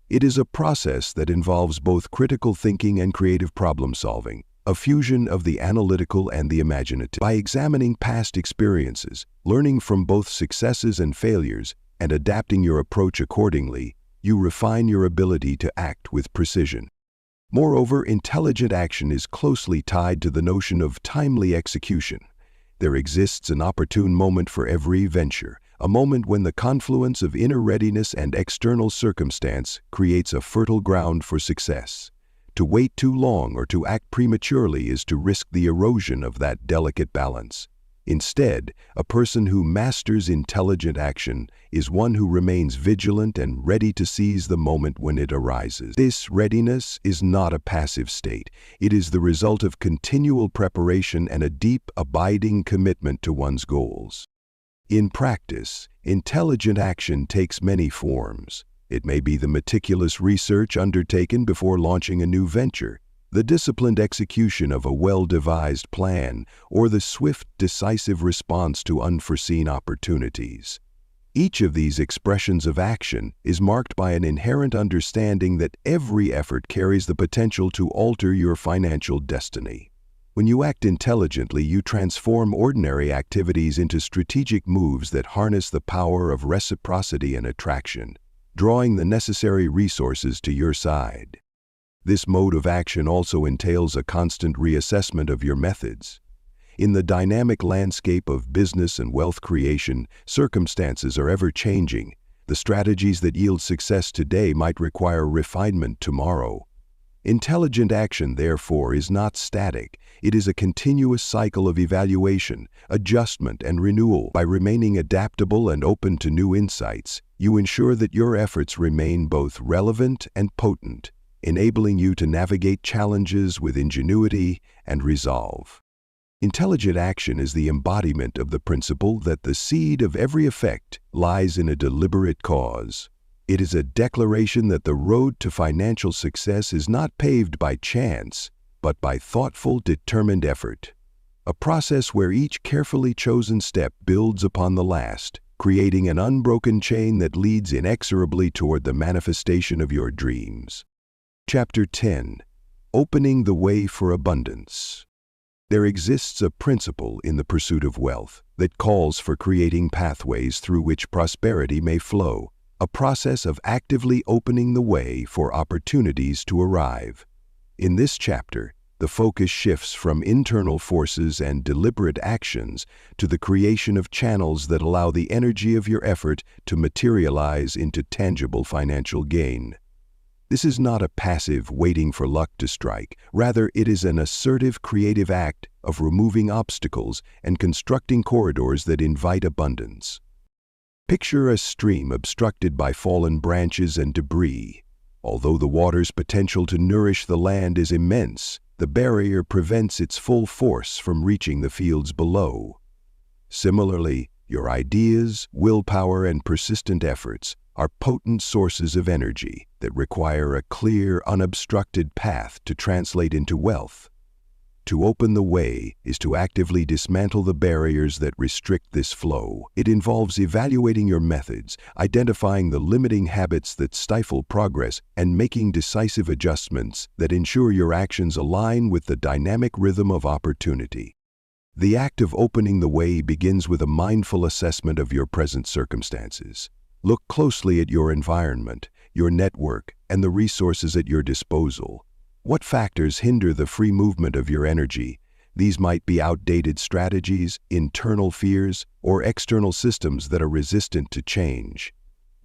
It is a process that involves both critical thinking and creative problem-solving, a fusion of the analytical and the imaginative. By examining past experiences, learning from both successes and failures, and adapting your approach accordingly, you refine your ability to act with precision. Moreover, intelligent action is closely tied to the notion of timely execution. There exists an opportune moment for every venture, a moment when the confluence of inner readiness and external circumstance creates a fertile ground for success. To wait too long or to act prematurely is to risk the erosion of that delicate balance. Instead, a person who masters intelligent action is one who remains vigilant and ready to seize the moment when it arises. This readiness is not a passive state. It is the result of continual preparation and a deep, abiding commitment to one's goals. In practice, intelligent action takes many forms. It may be the meticulous research undertaken before launching a new venture, the disciplined execution of a well-devised plan, or the swift, decisive response to unforeseen opportunities. Each of these expressions of action is marked by an inherent understanding that every effort carries the potential to alter your financial destiny. When you act intelligently, you transform ordinary activities into strategic moves that harness the power of reciprocity and attraction, drawing the necessary resources to your side. This mode of action also entails a constant reassessment of your methods. In the dynamic landscape of business and wealth creation, circumstances are ever-changing. The strategies that yield success today might require refinement tomorrow. Intelligent action, therefore, is not static. It is a continuous cycle of evaluation, adjustment, and renewal. By remaining adaptable and open to new insights, you ensure that your efforts remain both relevant and potent, enabling you to navigate challenges with ingenuity and resolve. Intelligent action is the embodiment of the principle that the seed of every effect lies in a deliberate cause. It is a declaration that the road to financial success is not paved by chance, but by thoughtful, determined effort. A process where each carefully chosen step builds upon the last, creating an unbroken chain that leads inexorably toward the manifestation of your dreams. Chapter 10. Opening the Way for Abundance. There exists a principle in the pursuit of wealth that calls for creating pathways through which prosperity may flow, a process of actively opening the way for opportunities to arrive. In this chapter, the focus shifts from internal forces and deliberate actions to the creation of channels that allow the energy of your effort to materialize into tangible financial gain. This is not a passive waiting for luck to strike. Rather, it is an assertive, creative act of removing obstacles and constructing corridors that invite abundance. Picture a stream obstructed by fallen branches and debris. Although the water's potential to nourish the land is immense, the barrier prevents its full force from reaching the fields below. Similarly, your ideas, willpower, and persistent efforts are potent sources of energy that require a clear, unobstructed path to translate into wealth. To open the way is to actively dismantle the barriers that restrict this flow. It involves evaluating your methods, identifying the limiting habits that stifle progress, and making decisive adjustments that ensure your actions align with the dynamic rhythm of opportunity. The act of opening the way begins with a mindful assessment of your present circumstances. Look closely at your environment, your network, and the resources at your disposal. What factors hinder the free movement of your energy? These might be outdated strategies, internal fears, or external systems that are resistant to change.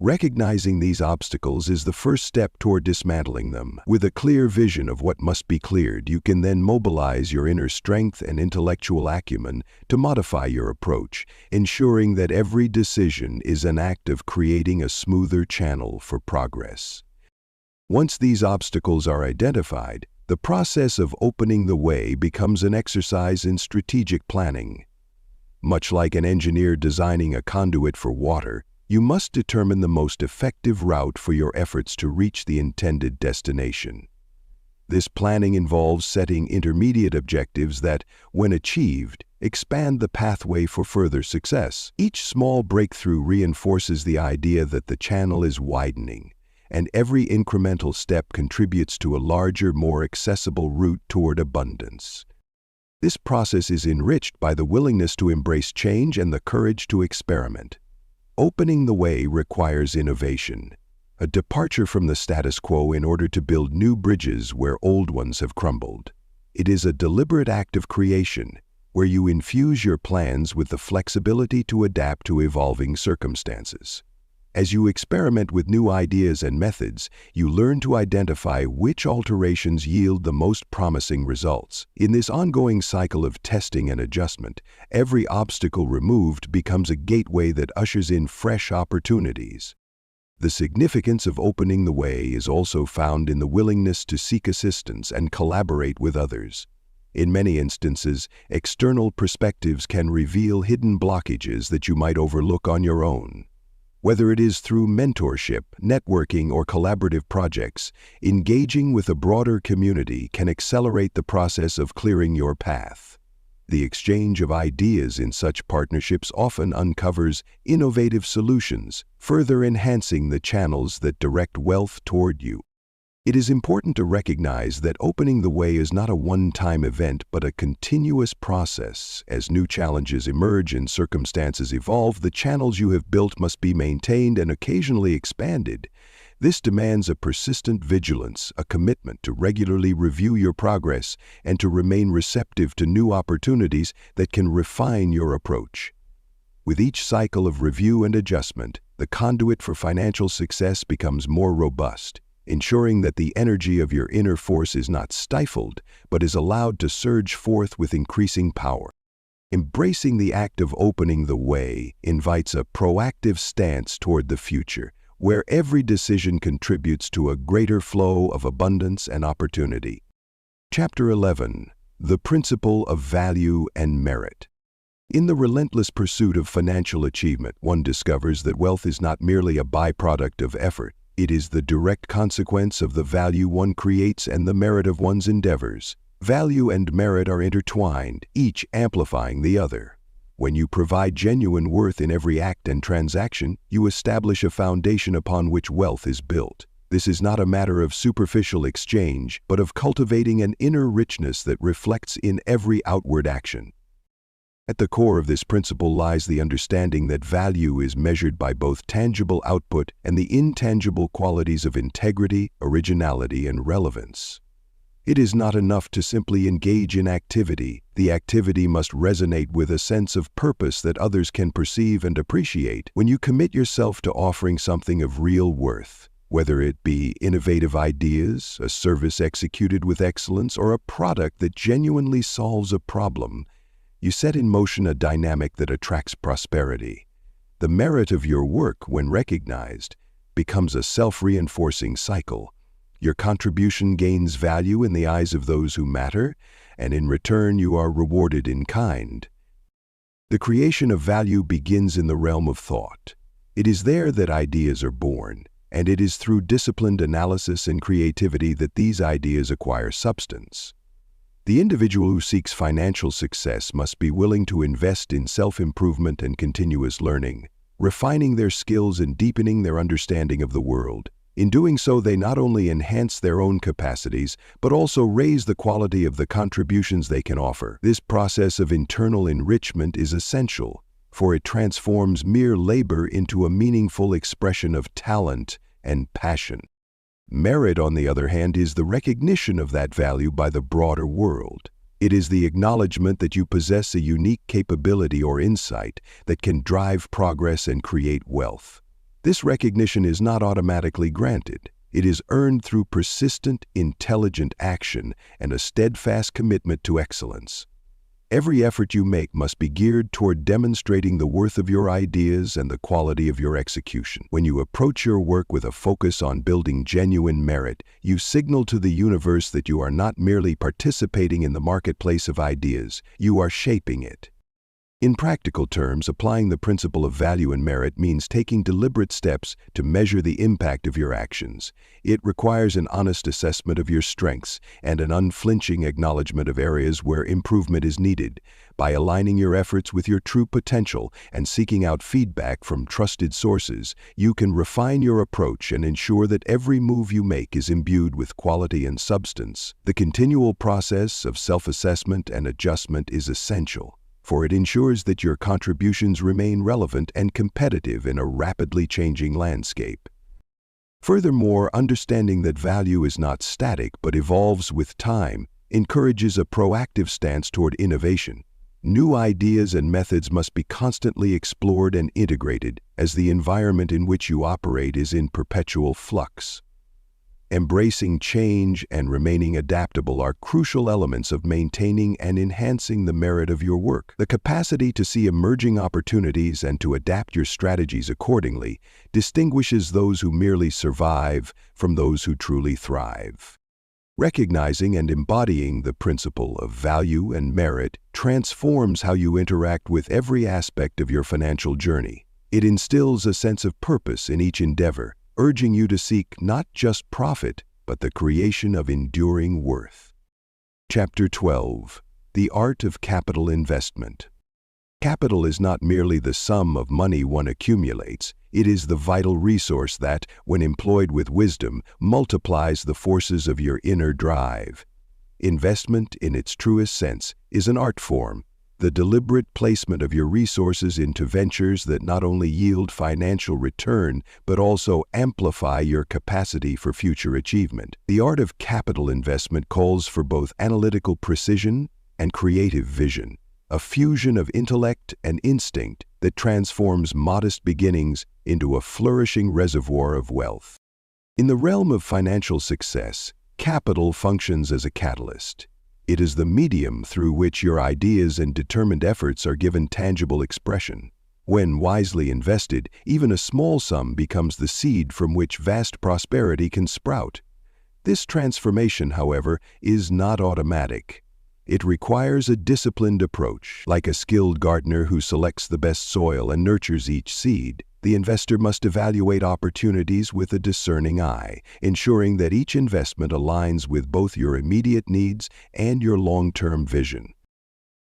Recognizing these obstacles is the first step toward dismantling them. With a clear vision of what must be cleared, you can then mobilize your inner strength and intellectual acumen to modify your approach, ensuring that every decision is an act of creating a smoother channel for progress. Once these obstacles are identified, the process of opening the way becomes an exercise in strategic planning. Much like an engineer designing a conduit for water, you must determine the most effective route for your efforts to reach the intended destination. This planning involves setting intermediate objectives that, when achieved, expand the pathway for further success. Each small breakthrough reinforces the idea that the channel is widening, and every incremental step contributes to a larger, more accessible route toward abundance. This process is enriched by the willingness to embrace change and the courage to experiment. Opening the way requires innovation, a departure from the status quo in order to build new bridges where old ones have crumbled. It is a deliberate act of creation, where you infuse your plans with the flexibility to adapt to evolving circumstances. As you experiment with new ideas and methods, you learn to identify which alterations yield the most promising results. In this ongoing cycle of testing and adjustment, every obstacle removed becomes a gateway that ushers in fresh opportunities. The significance of opening the way is also found in the willingness to seek assistance and collaborate with others. In many instances, external perspectives can reveal hidden blockages that you might overlook on your own. Whether it is through mentorship, networking, or collaborative projects, engaging with a broader community can accelerate the process of clearing your path. The exchange of ideas in such partnerships often uncovers innovative solutions, further enhancing the channels that direct wealth toward you. It is important to recognize that opening the way is not a one-time event but a continuous process. As new challenges emerge and circumstances evolve, the channels you have built must be maintained and occasionally expanded. This demands a persistent vigilance, a commitment to regularly review your progress, and to remain receptive to new opportunities that can refine your approach. With each cycle of review and adjustment, the conduit for financial success becomes more robust, ensuring that the energy of your inner force is not stifled, but is allowed to surge forth with increasing power. Embracing the act of opening the way invites a proactive stance toward the future, where every decision contributes to a greater flow of abundance and opportunity. Chapter 11. The Principle of Value and Merit. In the relentless pursuit of financial achievement, one discovers that wealth is not merely a byproduct of effort. It is the direct consequence of the value one creates and the merit of one's endeavors. Value and merit are intertwined, each amplifying the other. When you provide genuine worth in every act and transaction, you establish a foundation upon which wealth is built. This is not a matter of superficial exchange, but of cultivating an inner richness that reflects in every outward action. At the core of this principle lies the understanding that value is measured by both tangible output and the intangible qualities of integrity, originality, and relevance. It is not enough to simply engage in activity. The activity must resonate with a sense of purpose that others can perceive and appreciate. When you commit yourself to offering something of real worth, whether it be innovative ideas, a service executed with excellence, or a product that genuinely solves a problem, you set in motion a dynamic that attracts prosperity. The merit of your work, when recognized, becomes a self-reinforcing cycle. Your contribution gains value in the eyes of those who matter, and in return you are rewarded in kind. The creation of value begins in the realm of thought. It is there that ideas are born, and it is through disciplined analysis and creativity that these ideas acquire substance. The individual who seeks financial success must be willing to invest in self-improvement and continuous learning, refining their skills and deepening their understanding of the world. In doing so, they not only enhance their own capacities, but also raise the quality of the contributions they can offer. This process of internal enrichment is essential, for it transforms mere labor into a meaningful expression of talent and passion. Merit, on the other hand, is the recognition of that value by the broader world. It is the acknowledgement that you possess a unique capability or insight that can drive progress and create wealth. This recognition is not automatically granted. It is earned through persistent, intelligent action and a steadfast commitment to excellence. Every effort you make must be geared toward demonstrating the worth of your ideas and the quality of your execution. When you approach your work with a focus on building genuine merit, you signal to the universe that you are not merely participating in the marketplace of ideas, you are shaping it. In practical terms, applying the principle of value and merit means taking deliberate steps to measure the impact of your actions. It requires an honest assessment of your strengths and an unflinching acknowledgement of areas where improvement is needed. By aligning your efforts with your true potential and seeking out feedback from trusted sources, you can refine your approach and ensure that every move you make is imbued with quality and substance. The continual process of self-assessment and adjustment is essential, for it ensures that your contributions remain relevant and competitive in a rapidly changing landscape. Furthermore, understanding that value is not static but evolves with time encourages a proactive stance toward innovation. New ideas and methods must be constantly explored and integrated, as the environment in which you operate is in perpetual flux. Embracing change and remaining adaptable are crucial elements of maintaining and enhancing the merit of your work. The capacity to see emerging opportunities and to adapt your strategies accordingly distinguishes those who merely survive from those who truly thrive. Recognizing and embodying the principle of value and merit transforms how you interact with every aspect of your financial journey. It instills a sense of purpose in each endeavor, urging you to seek not just profit, but the creation of enduring worth. Chapter 12. The Art of Capital Investment. Capital is not merely the sum of money one accumulates, it is the vital resource that, when employed with wisdom, multiplies the forces of your inner drive. Investment, in its truest sense, is an art form, the deliberate placement of your resources into ventures that not only yield financial return, but also amplify your capacity for future achievement. The art of capital investment calls for both analytical precision and creative vision, a fusion of intellect and instinct that transforms modest beginnings into a flourishing reservoir of wealth. In the realm of financial success, capital functions as a catalyst. It is the medium through which your ideas and determined efforts are given tangible expression. When wisely invested, even a small sum becomes the seed from which vast prosperity can sprout. This transformation, however, is not automatic. It requires a disciplined approach. Like a skilled gardener who selects the best soil and nurtures each seed, the investor must evaluate opportunities with a discerning eye, ensuring that each investment aligns with both your immediate needs and your long-term vision.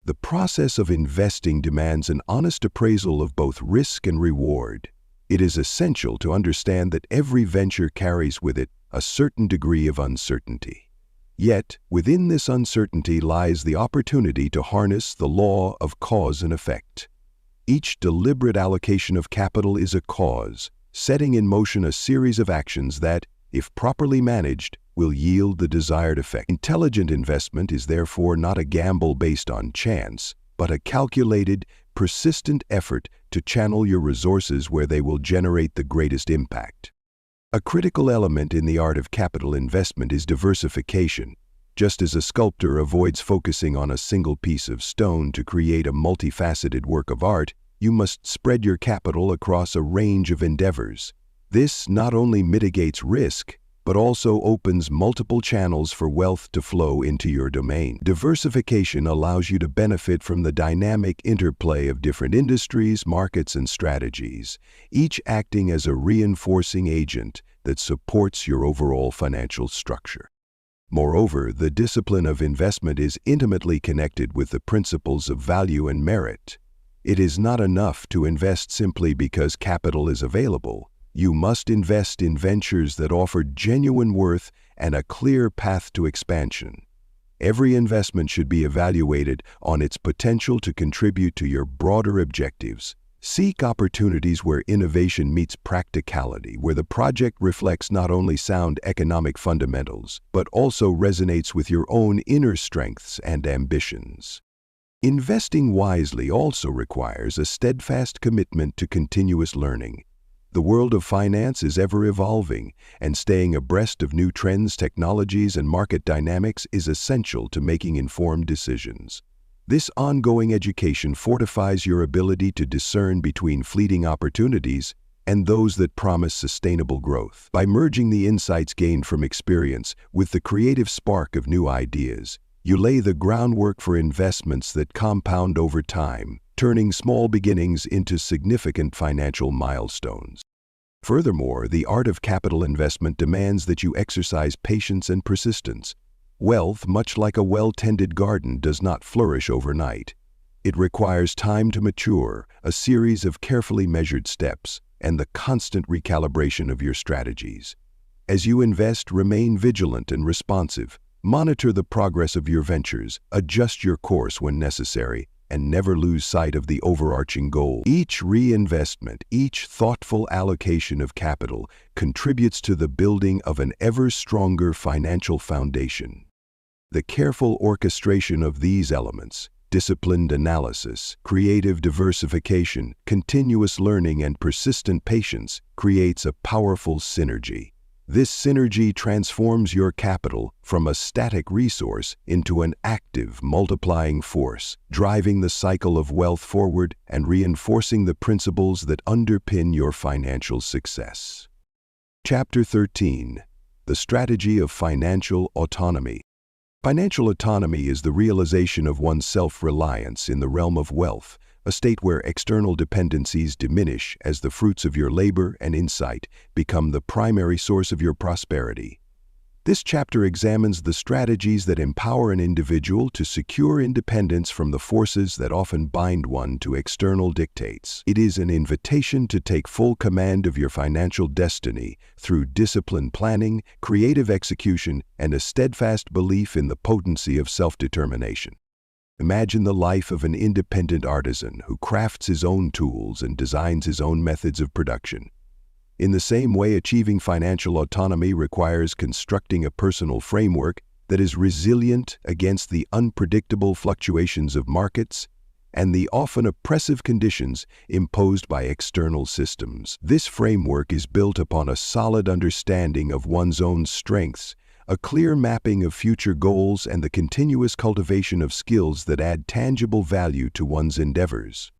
The process of investing demands an honest appraisal of both risk and reward. It is essential to understand that every venture carries with it a certain degree of uncertainty. Yet, within this uncertainty lies the opportunity to harness the law of cause and effect. Each deliberate allocation of capital is a cause, setting in motion a series of actions that, if properly managed, will yield the desired effect. Intelligent investment is therefore not a gamble based on chance, but a calculated, persistent effort to channel your resources where they will generate the greatest impact. A critical element in the art of capital investment is diversification. Just as a sculptor avoids focusing on a single piece of stone to create a multifaceted work of art, you must spread your capital across a range of endeavors. This not only mitigates risk, but also opens multiple channels for wealth to flow into your domain. Diversification allows you to benefit from the dynamic interplay of different industries, markets, and strategies, each acting as a reinforcing agent that supports your overall financial structure. Moreover, the discipline of investment is intimately connected with the principles of value and merit. It is not enough to invest simply because capital is available. You must invest in ventures that offer genuine worth and a clear path to expansion. Every investment should be evaluated on its potential to contribute to your broader objectives. Seek opportunities where innovation meets practicality, where the project reflects not only sound economic fundamentals, but also resonates with your own inner strengths and ambitions. Investing wisely also requires a steadfast commitment to continuous learning. The world of finance is ever evolving, and staying abreast of new trends, technologies, and market dynamics is essential to making informed decisions. This ongoing education fortifies your ability to discern between fleeting opportunities and those that promise sustainable growth. By merging the insights gained from experience with the creative spark of new ideas, you lay the groundwork for investments that compound over time, turning small beginnings into significant financial milestones. Furthermore, the art of capital investment demands that you exercise patience and persistence. Wealth, much like a well-tended garden, does not flourish overnight. It requires time to mature, a series of carefully measured steps, and the constant recalibration of your strategies. As you invest, remain vigilant and responsive. Monitor the progress of your ventures, adjust your course when necessary, and never lose sight of the overarching goal. Each reinvestment, each thoughtful allocation of capital contributes to the building of an ever stronger financial foundation. The careful orchestration of these elements, disciplined analysis, creative diversification, continuous learning, and persistent patience creates a powerful synergy. This synergy transforms your capital from a static resource into an active, multiplying force, driving the cycle of wealth forward and reinforcing the principles that underpin your financial success. Chapter 13. The Strategy of Financial Autonomy. Financial autonomy is the realization of one's self-reliance in the realm of wealth, a state where external dependencies diminish as the fruits of your labor and insight become the primary source of your prosperity. This chapter examines the strategies that empower an individual to secure independence from the forces that often bind one to external dictates. It is an invitation to take full command of your financial destiny through disciplined planning, creative execution, and a steadfast belief in the potency of self-determination. Imagine the life of an independent artisan who crafts his own tools and designs his own methods of production. In the same way, achieving financial autonomy requires constructing a personal framework that is resilient against the unpredictable fluctuations of markets and the often oppressive conditions imposed by external systems. This framework is built upon a solid understanding of one's own strengths, a clear mapping of future goals, and the continuous cultivation of skills that add tangible value to one's endeavors.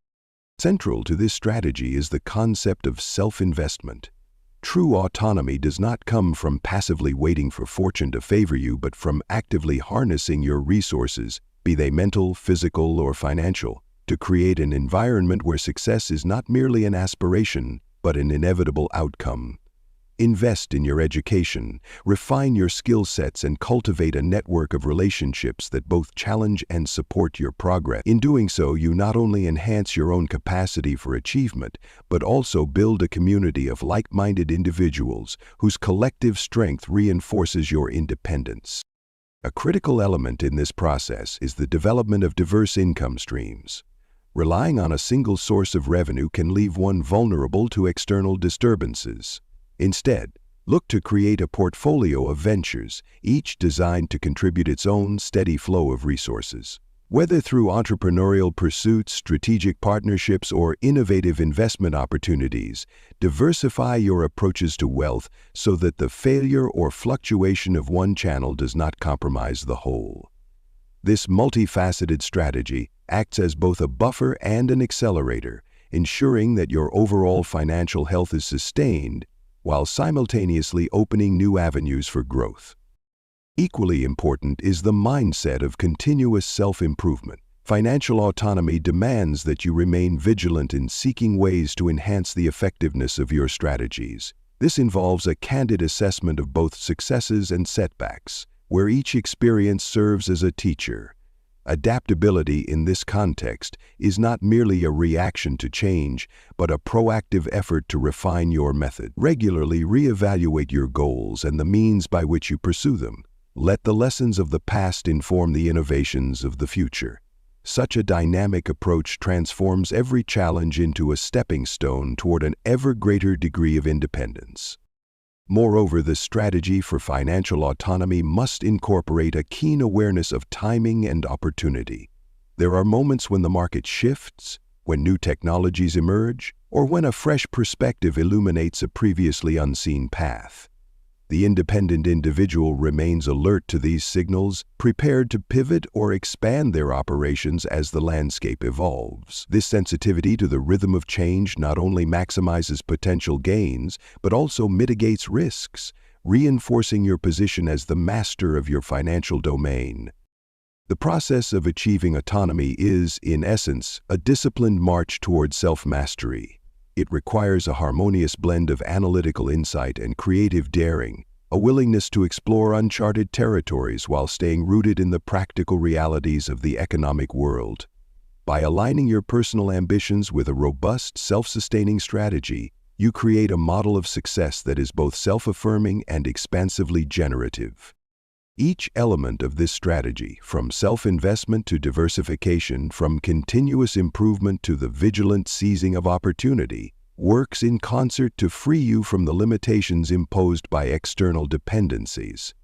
Central to this strategy is the concept of self-investment. True autonomy does not come from passively waiting for fortune to favor you, but from actively harnessing your resources, be they mental, physical, or financial, to create an environment where success is not merely an aspiration, but an inevitable outcome. Invest in your education, refine your skill sets, and cultivate a network of relationships that both challenge and support your progress. In doing so, you not only enhance your own capacity for achievement, but also build a community of like-minded individuals whose collective strength reinforces your independence. A critical element in this process is the development of diverse income streams. Relying on a single source of revenue can leave one vulnerable to external disturbances. Instead, look to create a portfolio of ventures, each designed to contribute its own steady flow of resources. Whether through entrepreneurial pursuits, strategic partnerships, or innovative investment opportunities, diversify your approaches to wealth so that the failure or fluctuation of one channel does not compromise the whole. This multifaceted strategy acts as both a buffer and an accelerator, ensuring that your overall financial health is sustained while simultaneously opening new avenues for growth. Equally important is the mindset of continuous self-improvement. Financial autonomy demands that you remain vigilant in seeking ways to enhance the effectiveness of your strategies. This involves a candid assessment of both successes and setbacks, where each experience serves as a teacher. Adaptability in this context is not merely a reaction to change, but a proactive effort to refine your method. Regularly reevaluate your goals and the means by which you pursue them. Let the lessons of the past inform the innovations of the future. Such a dynamic approach transforms every challenge into a stepping stone toward an ever greater degree of independence. Moreover, the strategy for financial autonomy must incorporate a keen awareness of timing and opportunity. There are moments when the market shifts, when new technologies emerge, or when a fresh perspective illuminates a previously unseen path. The independent individual remains alert to these signals, prepared to pivot or expand their operations as the landscape evolves. This sensitivity to the rhythm of change not only maximizes potential gains, but also mitigates risks, reinforcing your position as the master of your financial domain. The process of achieving autonomy is, in essence, a disciplined march toward self-mastery. It requires a harmonious blend of analytical insight and creative daring, a willingness to explore uncharted territories while staying rooted in the practical realities of the economic world. By aligning your personal ambitions with a robust, self-sustaining strategy, you create a model of success that is both self-affirming and expansively generative. Each element of this strategy, from self-investment to diversification, from continuous improvement to the vigilant seizing of opportunity, works in concert to free you from the limitations imposed by external dependencies.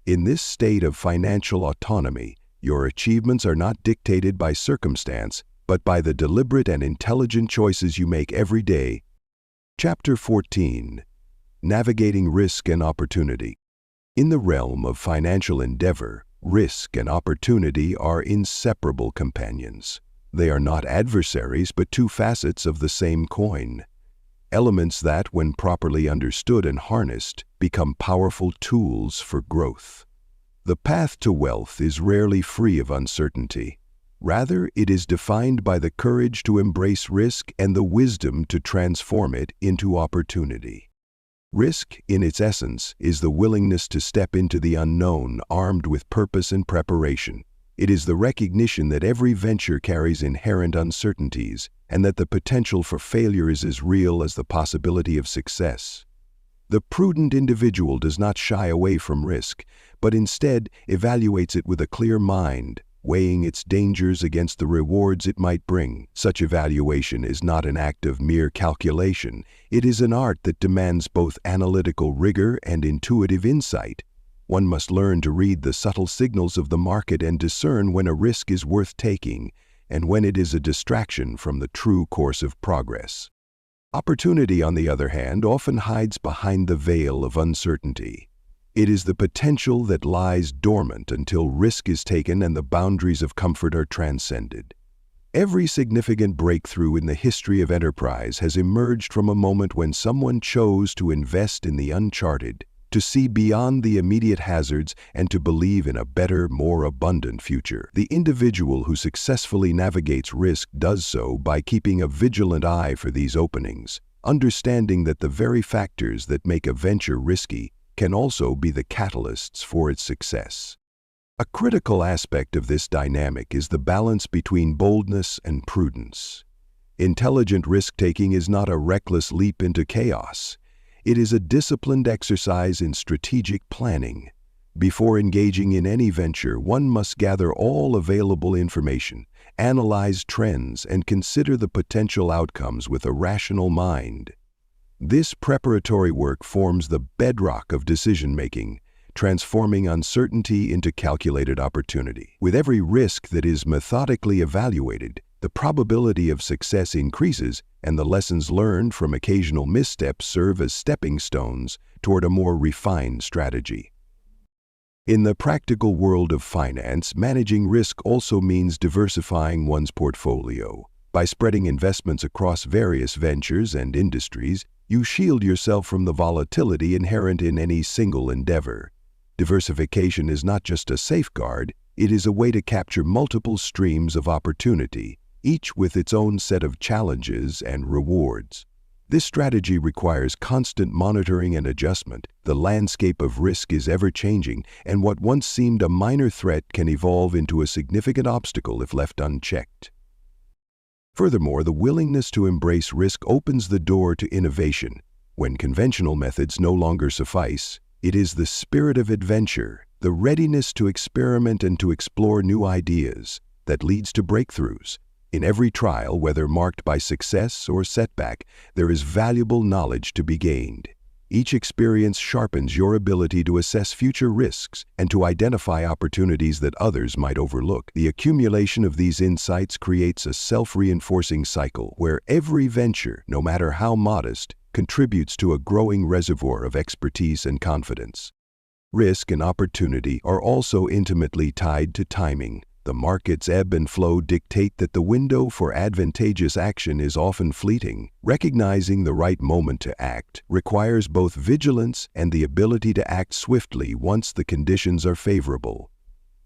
In this state of financial autonomy, Your achievements are not dictated by circumstance, but by the deliberate and intelligent choices you make every day. Chapter 14. Navigating Risk and Opportunity. In the realm of financial endeavor, risk and opportunity are inseparable companions. They are not adversaries, but two facets of the same coin. Elements that, when properly understood and harnessed, become powerful tools for growth. The path to wealth is rarely free of uncertainty. Rather, it is defined by the courage to embrace risk and the wisdom to transform it into opportunity. Risk, in its essence, is the willingness to step into the unknown armed with purpose and preparation. It is the recognition that every venture carries inherent uncertainties and that the potential for failure is as real as the possibility of success. The prudent individual does not shy away from risk, but instead evaluates it with a clear mind, weighing its dangers against the rewards it might bring. Such evaluation is not an act of mere calculation. It is an art that demands both analytical rigor and intuitive insight. One must learn to read the subtle signals of the market and discern when a risk is worth taking and when it is a distraction from the true course of progress. Opportunity, on the other hand, often hides behind the veil of uncertainty. It is the potential that lies dormant until risk is taken and the boundaries of comfort are transcended. Every significant breakthrough in the history of enterprise has emerged from a moment when someone chose to invest in the uncharted, to see beyond the immediate hazards, and to believe in a better, more abundant future. The individual who successfully navigates risk does so by keeping a vigilant eye for these openings, understanding that the very factors that make a venture risky can also be the catalysts for its success. A critical aspect of this dynamic is the balance between boldness and prudence. Intelligent risk-taking is not a reckless leap into chaos. It is a disciplined exercise in strategic planning. Before engaging in any venture, one must gather all available information, analyze trends, and consider the potential outcomes with a rational mind. This preparatory work forms the bedrock of decision-making, transforming uncertainty into calculated opportunity. With every risk that is methodically evaluated, the probability of success increases, and the lessons learned from occasional missteps serve as stepping stones toward a more refined strategy. In the practical world of finance, managing risk also means diversifying one's portfolio. By spreading investments across various ventures and industries, you shield yourself from the volatility inherent in any single endeavor. Diversification is not just a safeguard, it is a way to capture multiple streams of opportunity, each with its own set of challenges and rewards. This strategy requires constant monitoring and adjustment. The landscape of risk is ever-changing, and what once seemed a minor threat can evolve into a significant obstacle if left unchecked. Furthermore, the willingness to embrace risk opens the door to innovation. When conventional methods no longer suffice, it is the spirit of adventure, the readiness to experiment and to explore new ideas, that leads to breakthroughs. In every trial, whether marked by success or setback, there is valuable knowledge to be gained. Each experience sharpens your ability to assess future risks and to identify opportunities that others might overlook. The accumulation of these insights creates a self-reinforcing cycle where every venture, no matter how modest, contributes to a growing reservoir of expertise and confidence. Risk and opportunity are also intimately tied to timing. The market's ebb and flow dictate that the window for advantageous action is often fleeting. Recognizing the right moment to act requires both vigilance and the ability to act swiftly once the conditions are favorable.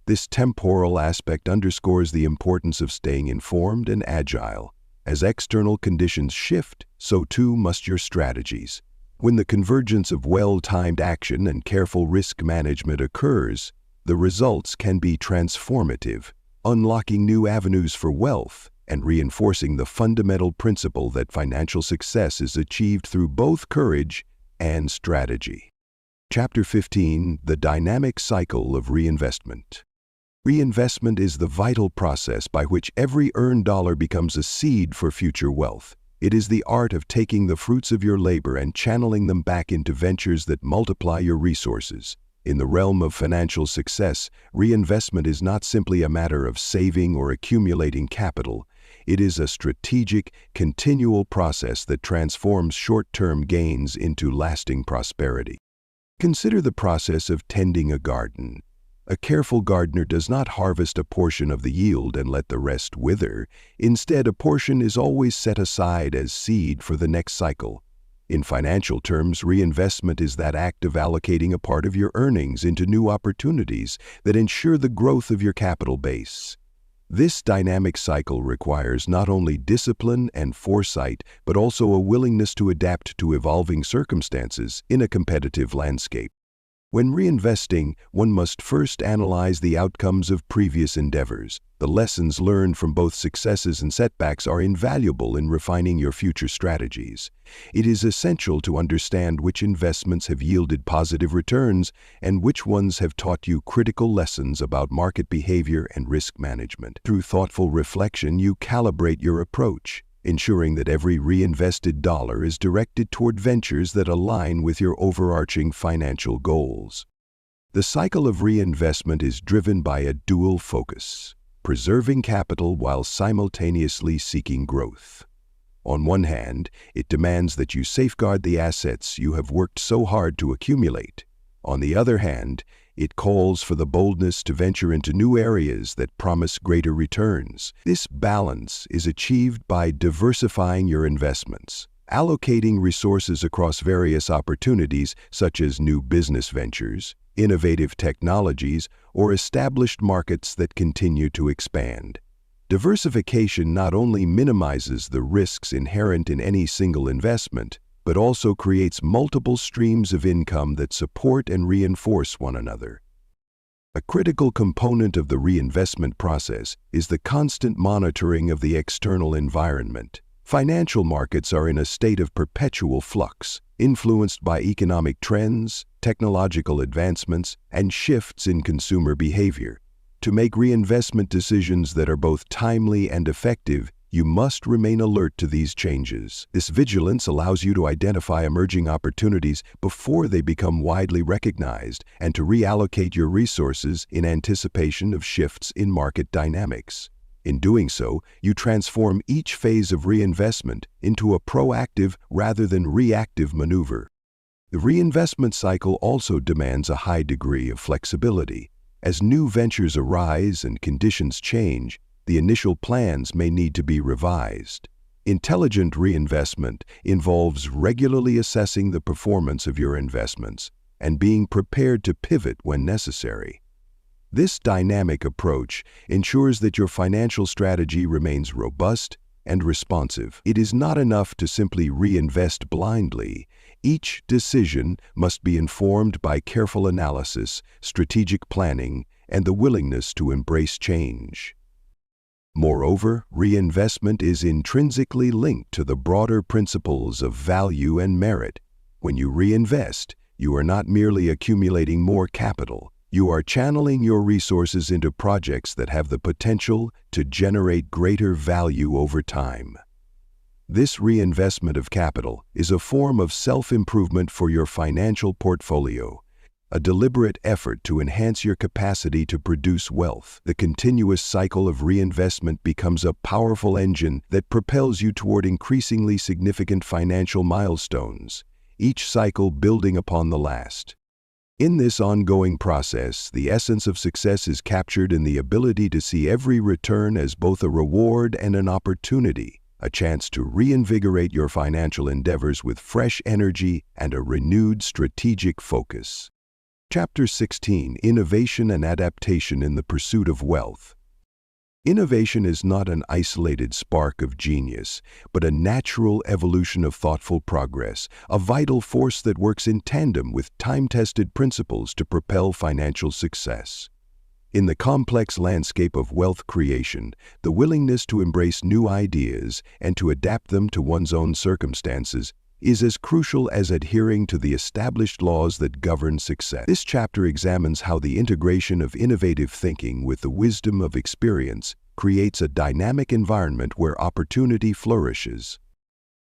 This temporal aspect underscores the importance of staying informed and agile. As external conditions shift, so too must your strategies. When the convergence of well-timed action and careful risk management occurs, the results can be transformative, unlocking new avenues for wealth and reinforcing the fundamental principle that financial success is achieved through both courage and strategy. Chapter 15: The Dynamic Cycle of Reinvestment. Reinvestment is the vital process by which every earned dollar becomes a seed for future wealth. It is the art of taking the fruits of your labor and channeling them back into ventures that multiply your resources. In the realm of financial success, reinvestment is not simply a matter of saving or accumulating capital. It is a strategic, continual process that transforms short-term gains into lasting prosperity. Consider the process of tending a garden. A careful gardener does not harvest a portion of the yield and let the rest wither. Instead, a portion is always set aside as seed for the next cycle. In financial terms, reinvestment is that act of allocating a part of your earnings into new opportunities that ensure the growth of your capital base. This dynamic cycle requires not only discipline and foresight, but also a willingness to adapt to evolving circumstances in a competitive landscape. When reinvesting, one must first analyze the outcomes of previous endeavors. The lessons learned from both successes and setbacks are invaluable in refining your future strategies. It is essential to understand which investments have yielded positive returns and which ones have taught you critical lessons about market behavior and risk management. Through thoughtful reflection, you calibrate your approach, ensuring that every reinvested dollar is directed toward ventures that align with your overarching financial goals. The cycle of reinvestment is driven by a dual focus: preserving capital while simultaneously seeking growth. On one hand, it demands that you safeguard the assets you have worked so hard to accumulate. On the other hand, it calls for the boldness to venture into new areas that promise greater returns. This balance is achieved by diversifying your investments, allocating resources across various opportunities such as new business ventures, innovative technologies, or established markets that continue to expand. Diversification not only minimizes the risks inherent in any single investment, but also creates multiple streams of income that support and reinforce one another. A critical component of the reinvestment process is the constant monitoring of the external environment. Financial markets are in a state of perpetual flux, influenced by economic trends, technological advancements, and shifts in consumer behavior. To make reinvestment decisions that are both timely and effective, you must remain alert to these changes. This vigilance allows you to identify emerging opportunities before they become widely recognized and to reallocate your resources in anticipation of shifts in market dynamics. In doing so, you transform each phase of reinvestment into a proactive rather than reactive maneuver. The reinvestment cycle also demands a high degree of flexibility. As new ventures arise and conditions change, the initial plans may need to be revised. Intelligent reinvestment involves regularly assessing the performance of your investments and being prepared to pivot when necessary. This dynamic approach ensures that your financial strategy remains robust and responsive. It is not enough to simply reinvest blindly. Each decision must be informed by careful analysis, strategic planning, and the willingness to embrace change. Moreover, reinvestment is intrinsically linked to the broader principles of value and merit. When you reinvest, you are not merely accumulating more capital. You are channeling your resources into projects that have the potential to generate greater value over time. This reinvestment of capital is a form of self-improvement for your financial portfolio, a deliberate effort to enhance your capacity to produce wealth. The continuous cycle of reinvestment becomes a powerful engine that propels you toward increasingly significant financial milestones, each cycle building upon the last. In this ongoing process, the essence of success is captured in the ability to see every return as both a reward and an opportunity, a chance to reinvigorate your financial endeavors with fresh energy and a renewed strategic focus. Chapter 16: Innovation and Adaptation in the Pursuit of Wealth. Innovation is not an isolated spark of genius, but a natural evolution of thoughtful progress, a vital force that works in tandem with time-tested principles to propel financial success. In the complex landscape of wealth creation, the willingness to embrace new ideas and to adapt them to one's own circumstances is as crucial as adhering to the established laws that govern success. This chapter examines how the integration of innovative thinking with the wisdom of experience creates a dynamic environment where opportunity flourishes.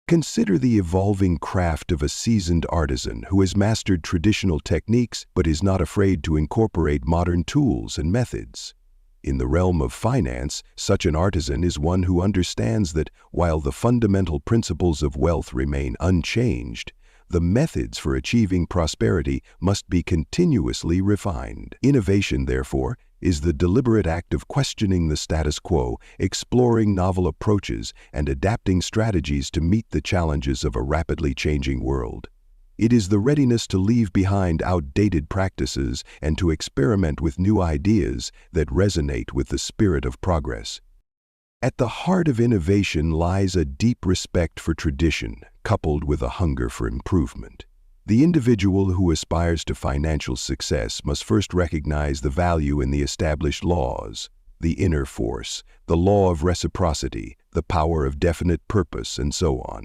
Consider the evolving craft of a seasoned artisan who has mastered traditional techniques but is not afraid to incorporate modern tools and methods. In the realm of finance, such an artisan is one who understands that while the fundamental principles of wealth remain unchanged, the methods for achieving prosperity must be continuously refined. Innovation, therefore, is the deliberate act of questioning the status quo, exploring novel approaches, and adapting strategies to meet the challenges of a rapidly changing world. It is the readiness to leave behind outdated practices and to experiment with new ideas that resonate with the spirit of progress. At the heart of innovation lies a deep respect for tradition, coupled with a hunger for improvement. The individual who aspires to financial success must first recognize the value in the established laws, the inner force, the law of reciprocity, the power of definite purpose, and so on.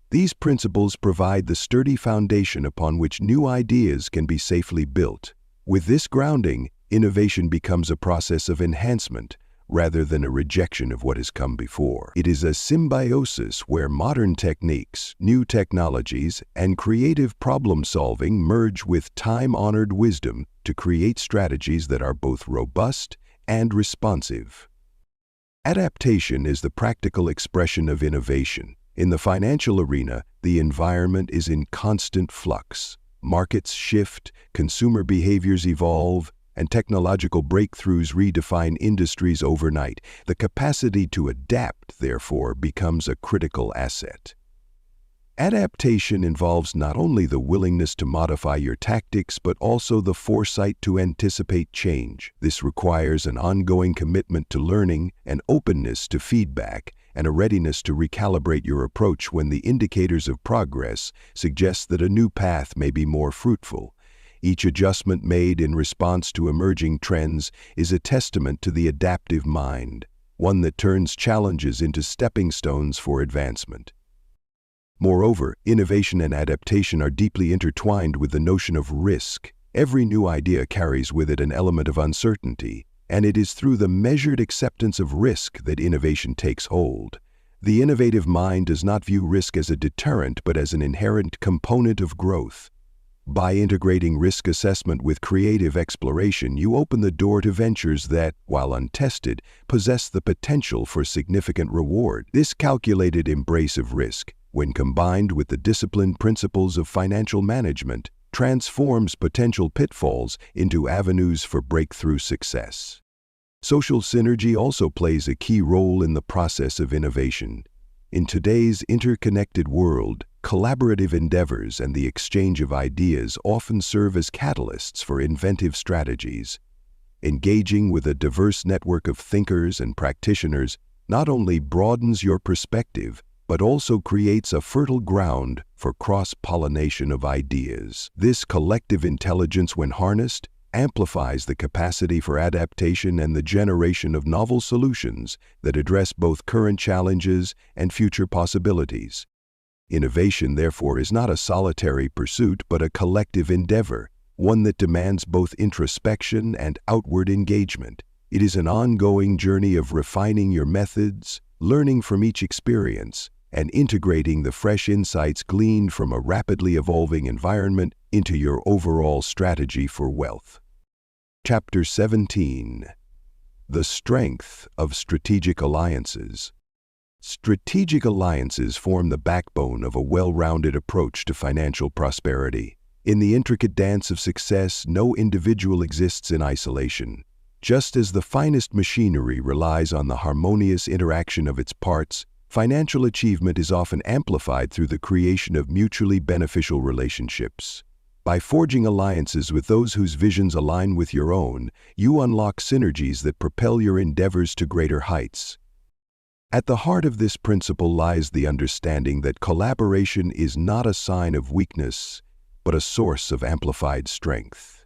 These principles provide the sturdy foundation upon which new ideas can be safely built. With this grounding, innovation becomes a process of enhancement, rather than a rejection of what has come before. It is a symbiosis where modern techniques, new technologies, and creative problem-solving merge with time-honored wisdom to create strategies that are both robust and responsive. Adaptation is the practical expression of innovation. In the financial arena, the environment is in constant flux. Markets shift, consumer behaviors evolve, and technological breakthroughs redefine industries overnight. The capacity to adapt, therefore, becomes a critical asset. Adaptation involves not only the willingness to modify your tactics, but also the foresight to anticipate change. This requires an ongoing commitment to learning, an openness to feedback, and a readiness to recalibrate your approach when the indicators of progress suggest that a new path may be more fruitful. Each adjustment made in response to emerging trends is a testament to the adaptive mind, one that turns challenges into stepping stones for advancement. Moreover, innovation and adaptation are deeply intertwined with the notion of risk. Every new idea carries with it an element of uncertainty, and it is through the measured acceptance of risk that innovation takes hold. The innovative mind does not view risk as a deterrent, but as an inherent component of growth. By integrating risk assessment with creative exploration, you open the door to ventures that, while untested, possess the potential for significant reward. This calculated embrace of risk, when combined with the disciplined principles of financial management, transforms potential pitfalls into avenues for breakthrough success. Social synergy also plays a key role in the process of innovation. In today's interconnected world, collaborative endeavors and the exchange of ideas often serve as catalysts for inventive strategies. Engaging with a diverse network of thinkers and practitioners not only broadens your perspective, but also creates a fertile ground for cross-pollination of ideas. This collective intelligence, when harnessed, amplifies the capacity for adaptation and the generation of novel solutions that address both current challenges and future possibilities. Innovation, therefore, is not a solitary pursuit but a collective endeavor, one that demands both introspection and outward engagement. It is an ongoing journey of refining your methods, learning from each experience, and integrating the fresh insights gleaned from a rapidly evolving environment into your overall strategy for wealth. Chapter 17. The Strength of Strategic Alliances. Strategic alliances form the backbone of a well-rounded approach to financial prosperity. In the intricate dance of success, no individual exists in isolation. Just as the finest machinery relies on the harmonious interaction of its parts, financial achievement is often amplified through the creation of mutually beneficial relationships. By forging alliances with those whose visions align with your own, you unlock synergies that propel your endeavors to greater heights. At the heart of this principle lies the understanding that collaboration is not a sign of weakness, but a source of amplified strength.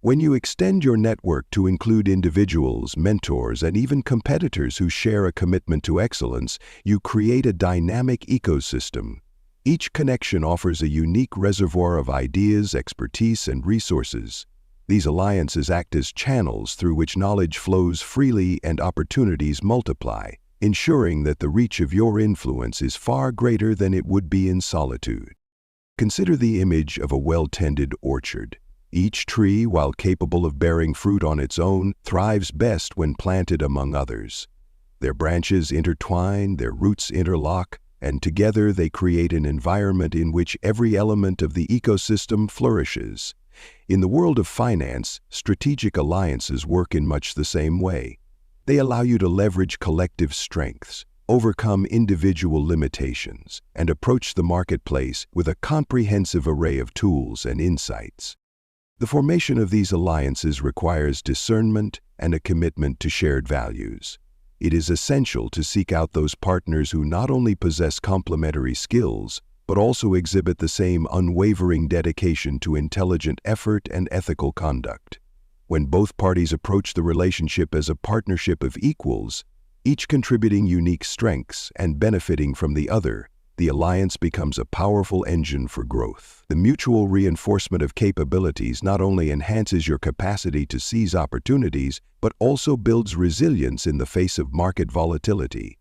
When you extend your network to include individuals, mentors, and even competitors who share a commitment to excellence, you create a dynamic ecosystem. Each connection offers a unique reservoir of ideas, expertise, and resources. These alliances act as channels through which knowledge flows freely and opportunities multiply, ensuring that the reach of your influence is far greater than it would be in solitude. Consider the image of a well-tended orchard. Each tree, while capable of bearing fruit on its own, thrives best when planted among others. Their branches intertwine, their roots interlock, and together they create an environment in which every element of the ecosystem flourishes. In the world of finance, strategic alliances work in much the same way. They allow you to leverage collective strengths, overcome individual limitations, and approach the marketplace with a comprehensive array of tools and insights. The formation of these alliances requires discernment and a commitment to shared values. It is essential to seek out those partners who not only possess complementary skills, but also exhibit the same unwavering dedication to intelligent effort and ethical conduct. When both parties approach the relationship as a partnership of equals, each contributing unique strengths and benefiting from the other, the alliance becomes a powerful engine for growth. The mutual reinforcement of capabilities not only enhances your capacity to seize opportunities, but also builds resilience in the face of market volatility.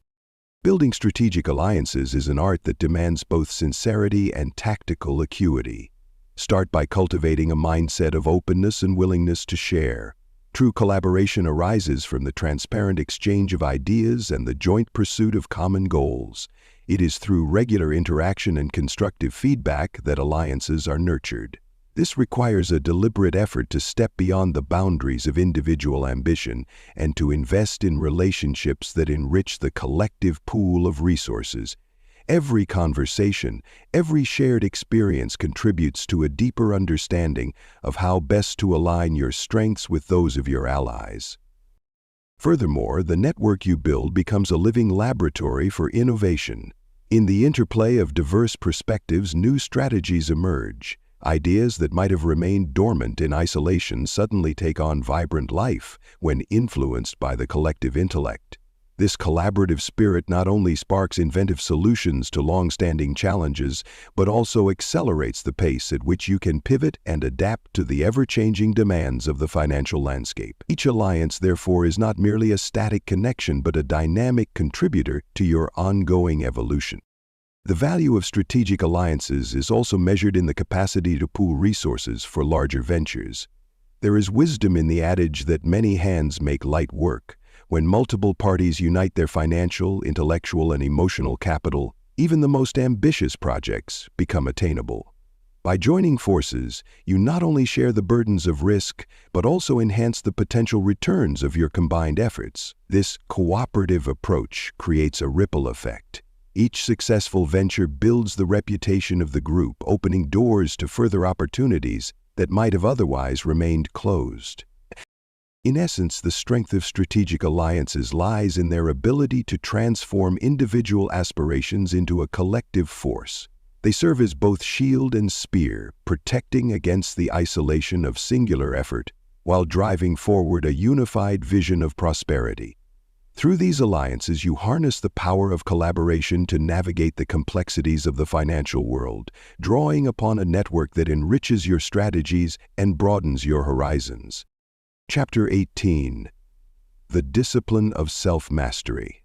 Building strategic alliances is an art that demands both sincerity and tactical acuity. Start by cultivating a mindset of openness and willingness to share. True collaboration arises from the transparent exchange of ideas and the joint pursuit of common goals. It is through regular interaction and constructive feedback that alliances are nurtured. This requires a deliberate effort to step beyond the boundaries of individual ambition and to invest in relationships that enrich the collective pool of resources. Every conversation, every shared experience contributes to a deeper understanding of how best to align your strengths with those of your allies. Furthermore, the network you build becomes a living laboratory for innovation. In the interplay of diverse perspectives, new strategies emerge. Ideas that might have remained dormant in isolation suddenly take on vibrant life when influenced by the collective intellect. This collaborative spirit not only sparks inventive solutions to long-standing challenges, but also accelerates the pace at which you can pivot and adapt to the ever-changing demands of the financial landscape. Each alliance, therefore, is not merely a static connection, but a dynamic contributor to your ongoing evolution. The value of strategic alliances is also measured in the capacity to pool resources for larger ventures. There is wisdom in the adage that many hands make light work. When multiple parties unite their financial, intellectual, and emotional capital, even the most ambitious projects become attainable. By joining forces, you not only share the burdens of risk, but also enhance the potential returns of your combined efforts. This cooperative approach creates a ripple effect. Each successful venture builds the reputation of the group, opening doors to further opportunities that might have otherwise remained closed. In essence, the strength of strategic alliances lies in their ability to transform individual aspirations into a collective force. They serve as both shield and spear, protecting against the isolation of singular effort, while driving forward a unified vision of prosperity. Through these alliances, you harness the power of collaboration to navigate the complexities of the financial world, drawing upon a network that enriches your strategies and broadens your horizons. Chapter 18. The Discipline of Self-Mastery.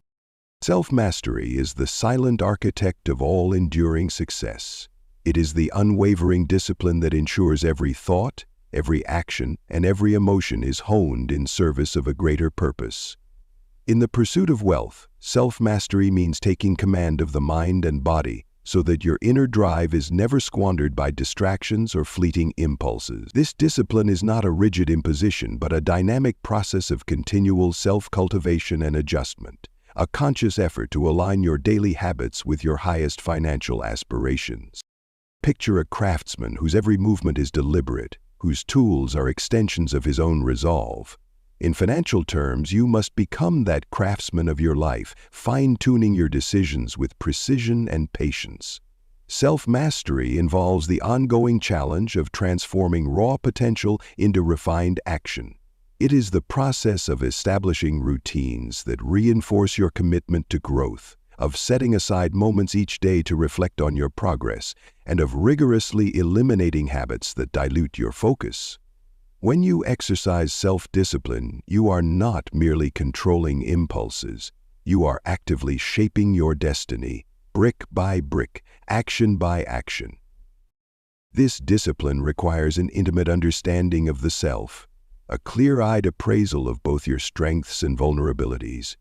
Self-mastery is the silent architect of all enduring success. It is the unwavering discipline that ensures every thought, every action, and every emotion is honed in service of a greater purpose. In the pursuit of wealth, self-mastery means taking command of the mind and body so that your inner drive is never squandered by distractions or fleeting impulses. This discipline is not a rigid imposition, but a dynamic process of continual self-cultivation and adjustment, a conscious effort to align your daily habits with your highest financial aspirations. Picture a craftsman whose every movement is deliberate, whose tools are extensions of his own resolve. In financial terms, you must become that craftsman of your life, fine-tuning your decisions with precision and patience. Self-mastery involves the ongoing challenge of transforming raw potential into refined action. It is the process of establishing routines that reinforce your commitment to growth, of setting aside moments each day to reflect on your progress, and of rigorously eliminating habits that dilute your focus. When you exercise self-discipline, you are not merely controlling impulses. You are actively shaping your destiny, brick by brick, action by action. This discipline requires an intimate understanding of the self, a clear-eyed appraisal of both your strengths and vulnerabilities.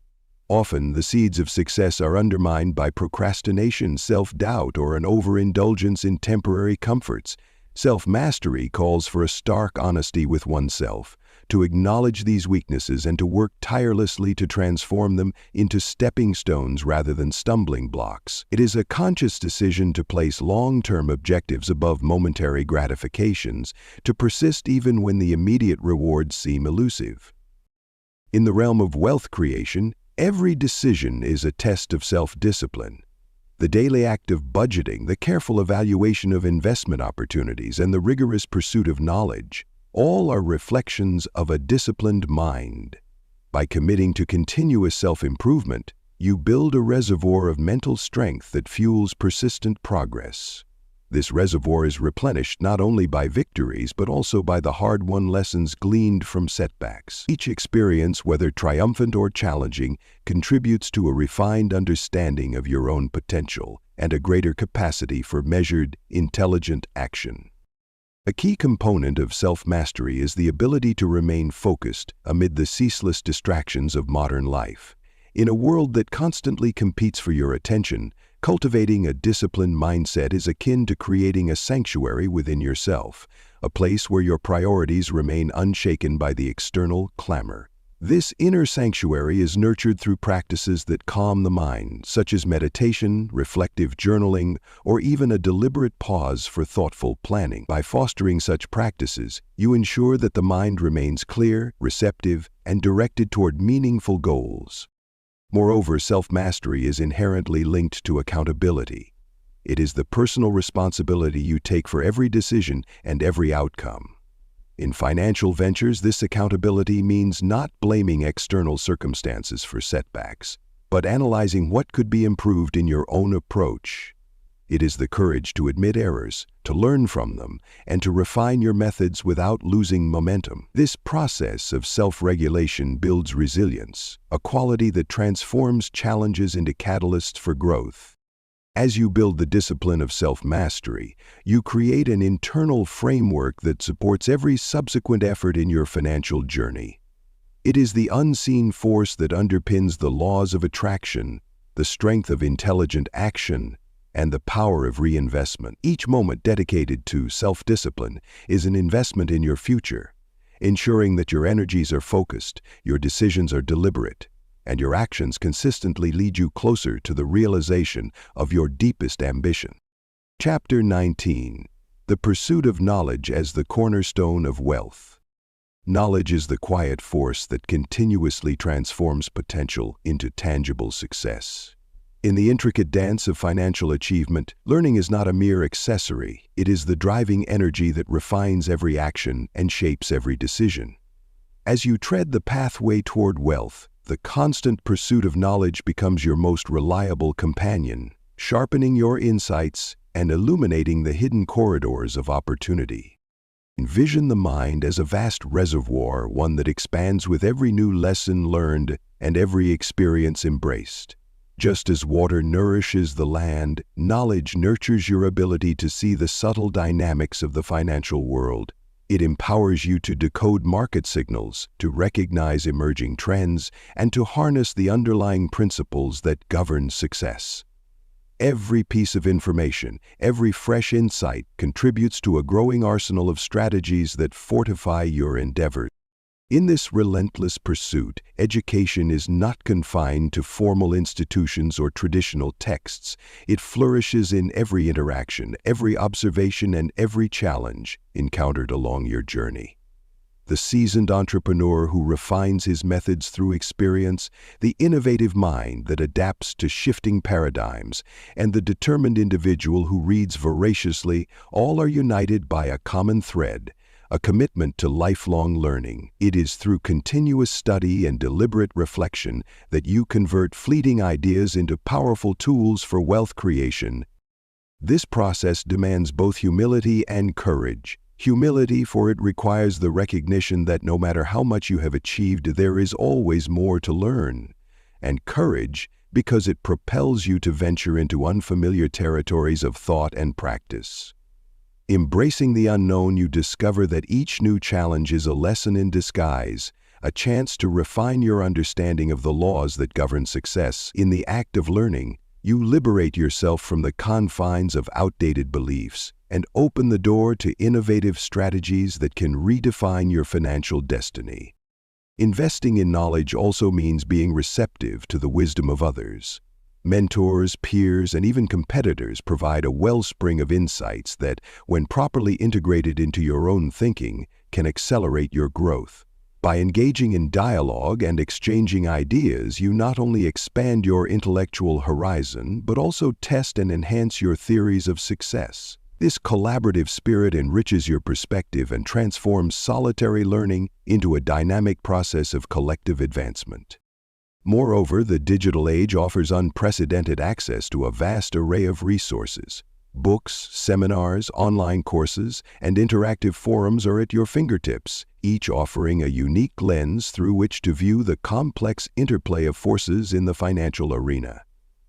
Often, the seeds of success are undermined by procrastination, self-doubt, or an overindulgence in temporary comforts. Self-mastery calls for a stark honesty with oneself, to acknowledge these weaknesses and to work tirelessly to transform them into stepping stones rather than stumbling blocks. It is a conscious decision to place long-term objectives above momentary gratifications, to persist even when the immediate rewards seem elusive. In the realm of wealth creation, every decision is a test of self-discipline. The daily act of budgeting, the careful evaluation of investment opportunities, and the rigorous pursuit of knowledge, all are reflections of a disciplined mind. By committing to continuous self-improvement, you build a reservoir of mental strength that fuels persistent progress. This reservoir is replenished not only by victories but also by the hard-won lessons gleaned from setbacks. Each experience, whether triumphant or challenging, contributes to a refined understanding of your own potential and a greater capacity for measured, intelligent action. A key component of self-mastery is the ability to remain focused amid the ceaseless distractions of modern life. In a world that constantly competes for your attention, cultivating a disciplined mindset is akin to creating a sanctuary within yourself, a place where your priorities remain unshaken by the external clamor. This inner sanctuary is nurtured through practices that calm the mind, such as meditation, reflective journaling, or even a deliberate pause for thoughtful planning. By fostering such practices, you ensure that the mind remains clear, receptive, and directed toward meaningful goals. Moreover, self-mastery is inherently linked to accountability. It is the personal responsibility you take for every decision and every outcome. In financial ventures, this accountability means not blaming external circumstances for setbacks, but analyzing what could be improved in your own approach. It is the courage to admit errors, to learn from them, and to refine your methods without losing momentum. This process of self-regulation builds resilience, a quality that transforms challenges into catalysts for growth. As you build the discipline of self-mastery, you create an internal framework that supports every subsequent effort in your financial journey. It is the unseen force that underpins the laws of attraction, the strength of intelligent action, and the power of reinvestment. Each moment dedicated to self-discipline is an investment in your future, ensuring that your energies are focused, your decisions are deliberate, and your actions consistently lead you closer to the realization of your deepest ambition. Chapter 19. The Pursuit of Knowledge as the Cornerstone of Wealth. Knowledge is the quiet force that continuously transforms potential into tangible success. In the intricate dance of financial achievement, learning is not a mere accessory. It is the driving energy that refines every action and shapes every decision. As you tread the pathway toward wealth, the constant pursuit of knowledge becomes your most reliable companion, sharpening your insights and illuminating the hidden corridors of opportunity. Envision the mind as a vast reservoir, one that expands with every new lesson learned and every experience embraced. Just as water nourishes the land, knowledge nurtures your ability to see the subtle dynamics of the financial world. It empowers you to decode market signals, to recognize emerging trends, and to harness the underlying principles that govern success. Every piece of information, every fresh insight contributes to a growing arsenal of strategies that fortify your endeavors. In this relentless pursuit, education is not confined to formal institutions or traditional texts. It flourishes in every interaction, every observation, and every challenge encountered along your journey. The seasoned entrepreneur who refines his methods through experience, the innovative mind that adapts to shifting paradigms, and the determined individual who reads voraciously, all are united by a common thread: a commitment to lifelong learning. It is through continuous study and deliberate reflection that you convert fleeting ideas into powerful tools for wealth creation. This process demands both humility and courage. Humility, for it requires the recognition that no matter how much you have achieved, there is always more to learn. and courage because it propels you to venture into unfamiliar territories of thought and practice. Embracing the unknown, you discover that each new challenge is a lesson in disguise, a chance to refine your understanding of the laws that govern success. In the act of learning, you liberate yourself from the confines of outdated beliefs and open the door to innovative strategies that can redefine your financial destiny. Investing in knowledge also means being receptive to the wisdom of others. Mentors, peers, and even competitors provide a wellspring of insights that, when properly integrated into your own thinking, can accelerate your growth. By engaging in dialogue and exchanging ideas, you not only expand your intellectual horizon, but also test and enhance your theories of success. This collaborative spirit enriches your perspective and transforms solitary learning into a dynamic process of collective advancement. Moreover, the digital age offers unprecedented access to a vast array of resources. Books, seminars, online courses, and interactive forums are at your fingertips, each offering a unique lens through which to view the complex interplay of forces in the financial arena.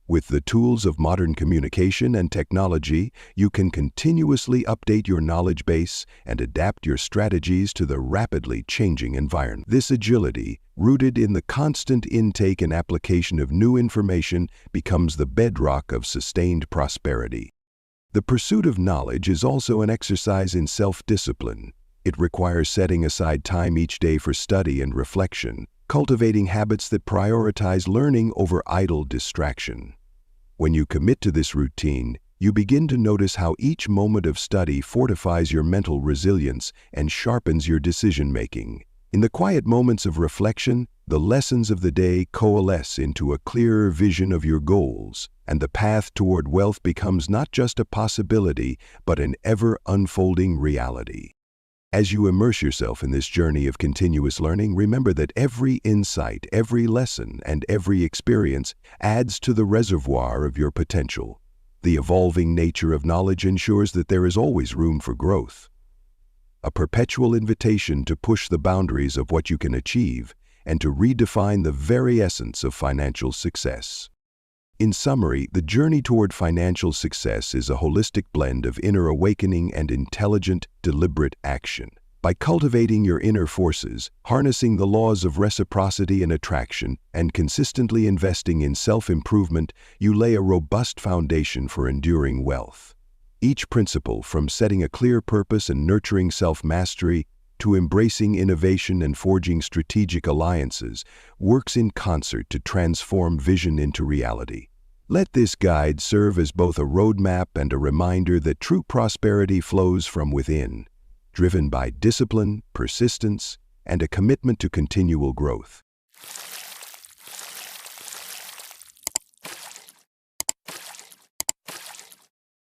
With the tools of modern communication and technology, you can continuously update your knowledge base and adapt your strategies to the rapidly changing environment. This agility, rooted in the constant intake and application of new information, becomes the bedrock of sustained prosperity. The pursuit of knowledge is also an exercise in self-discipline. It requires setting aside time each day for study and reflection, cultivating habits that prioritize learning over idle distraction. When you commit to this routine, you begin to notice how each moment of study fortifies your mental resilience and sharpens your decision-making. In the quiet moments of reflection, the lessons of the day coalesce into a clearer vision of your goals, and the path toward wealth becomes not just a possibility, but an ever-unfolding reality. As you immerse yourself in this journey of continuous learning, remember that every insight, every lesson, and every experience adds to the reservoir of your potential. The evolving nature of knowledge ensures that there is always room for growth. A perpetual invitation to push the boundaries of what you can achieve and to redefine the very essence of financial success. In summary, the journey toward financial success is a holistic blend of inner awakening and intelligent, deliberate action. By cultivating your inner forces, harnessing the laws of reciprocity and attraction, and consistently investing in self-improvement, you lay a robust foundation for enduring wealth. Each principle, from setting a clear purpose and nurturing self-mastery to embracing innovation and forging strategic alliances, works in concert to transform vision into reality. Let this guide serve as both a roadmap and a reminder that true prosperity flows from within, driven by discipline, persistence, and a commitment to continual growth.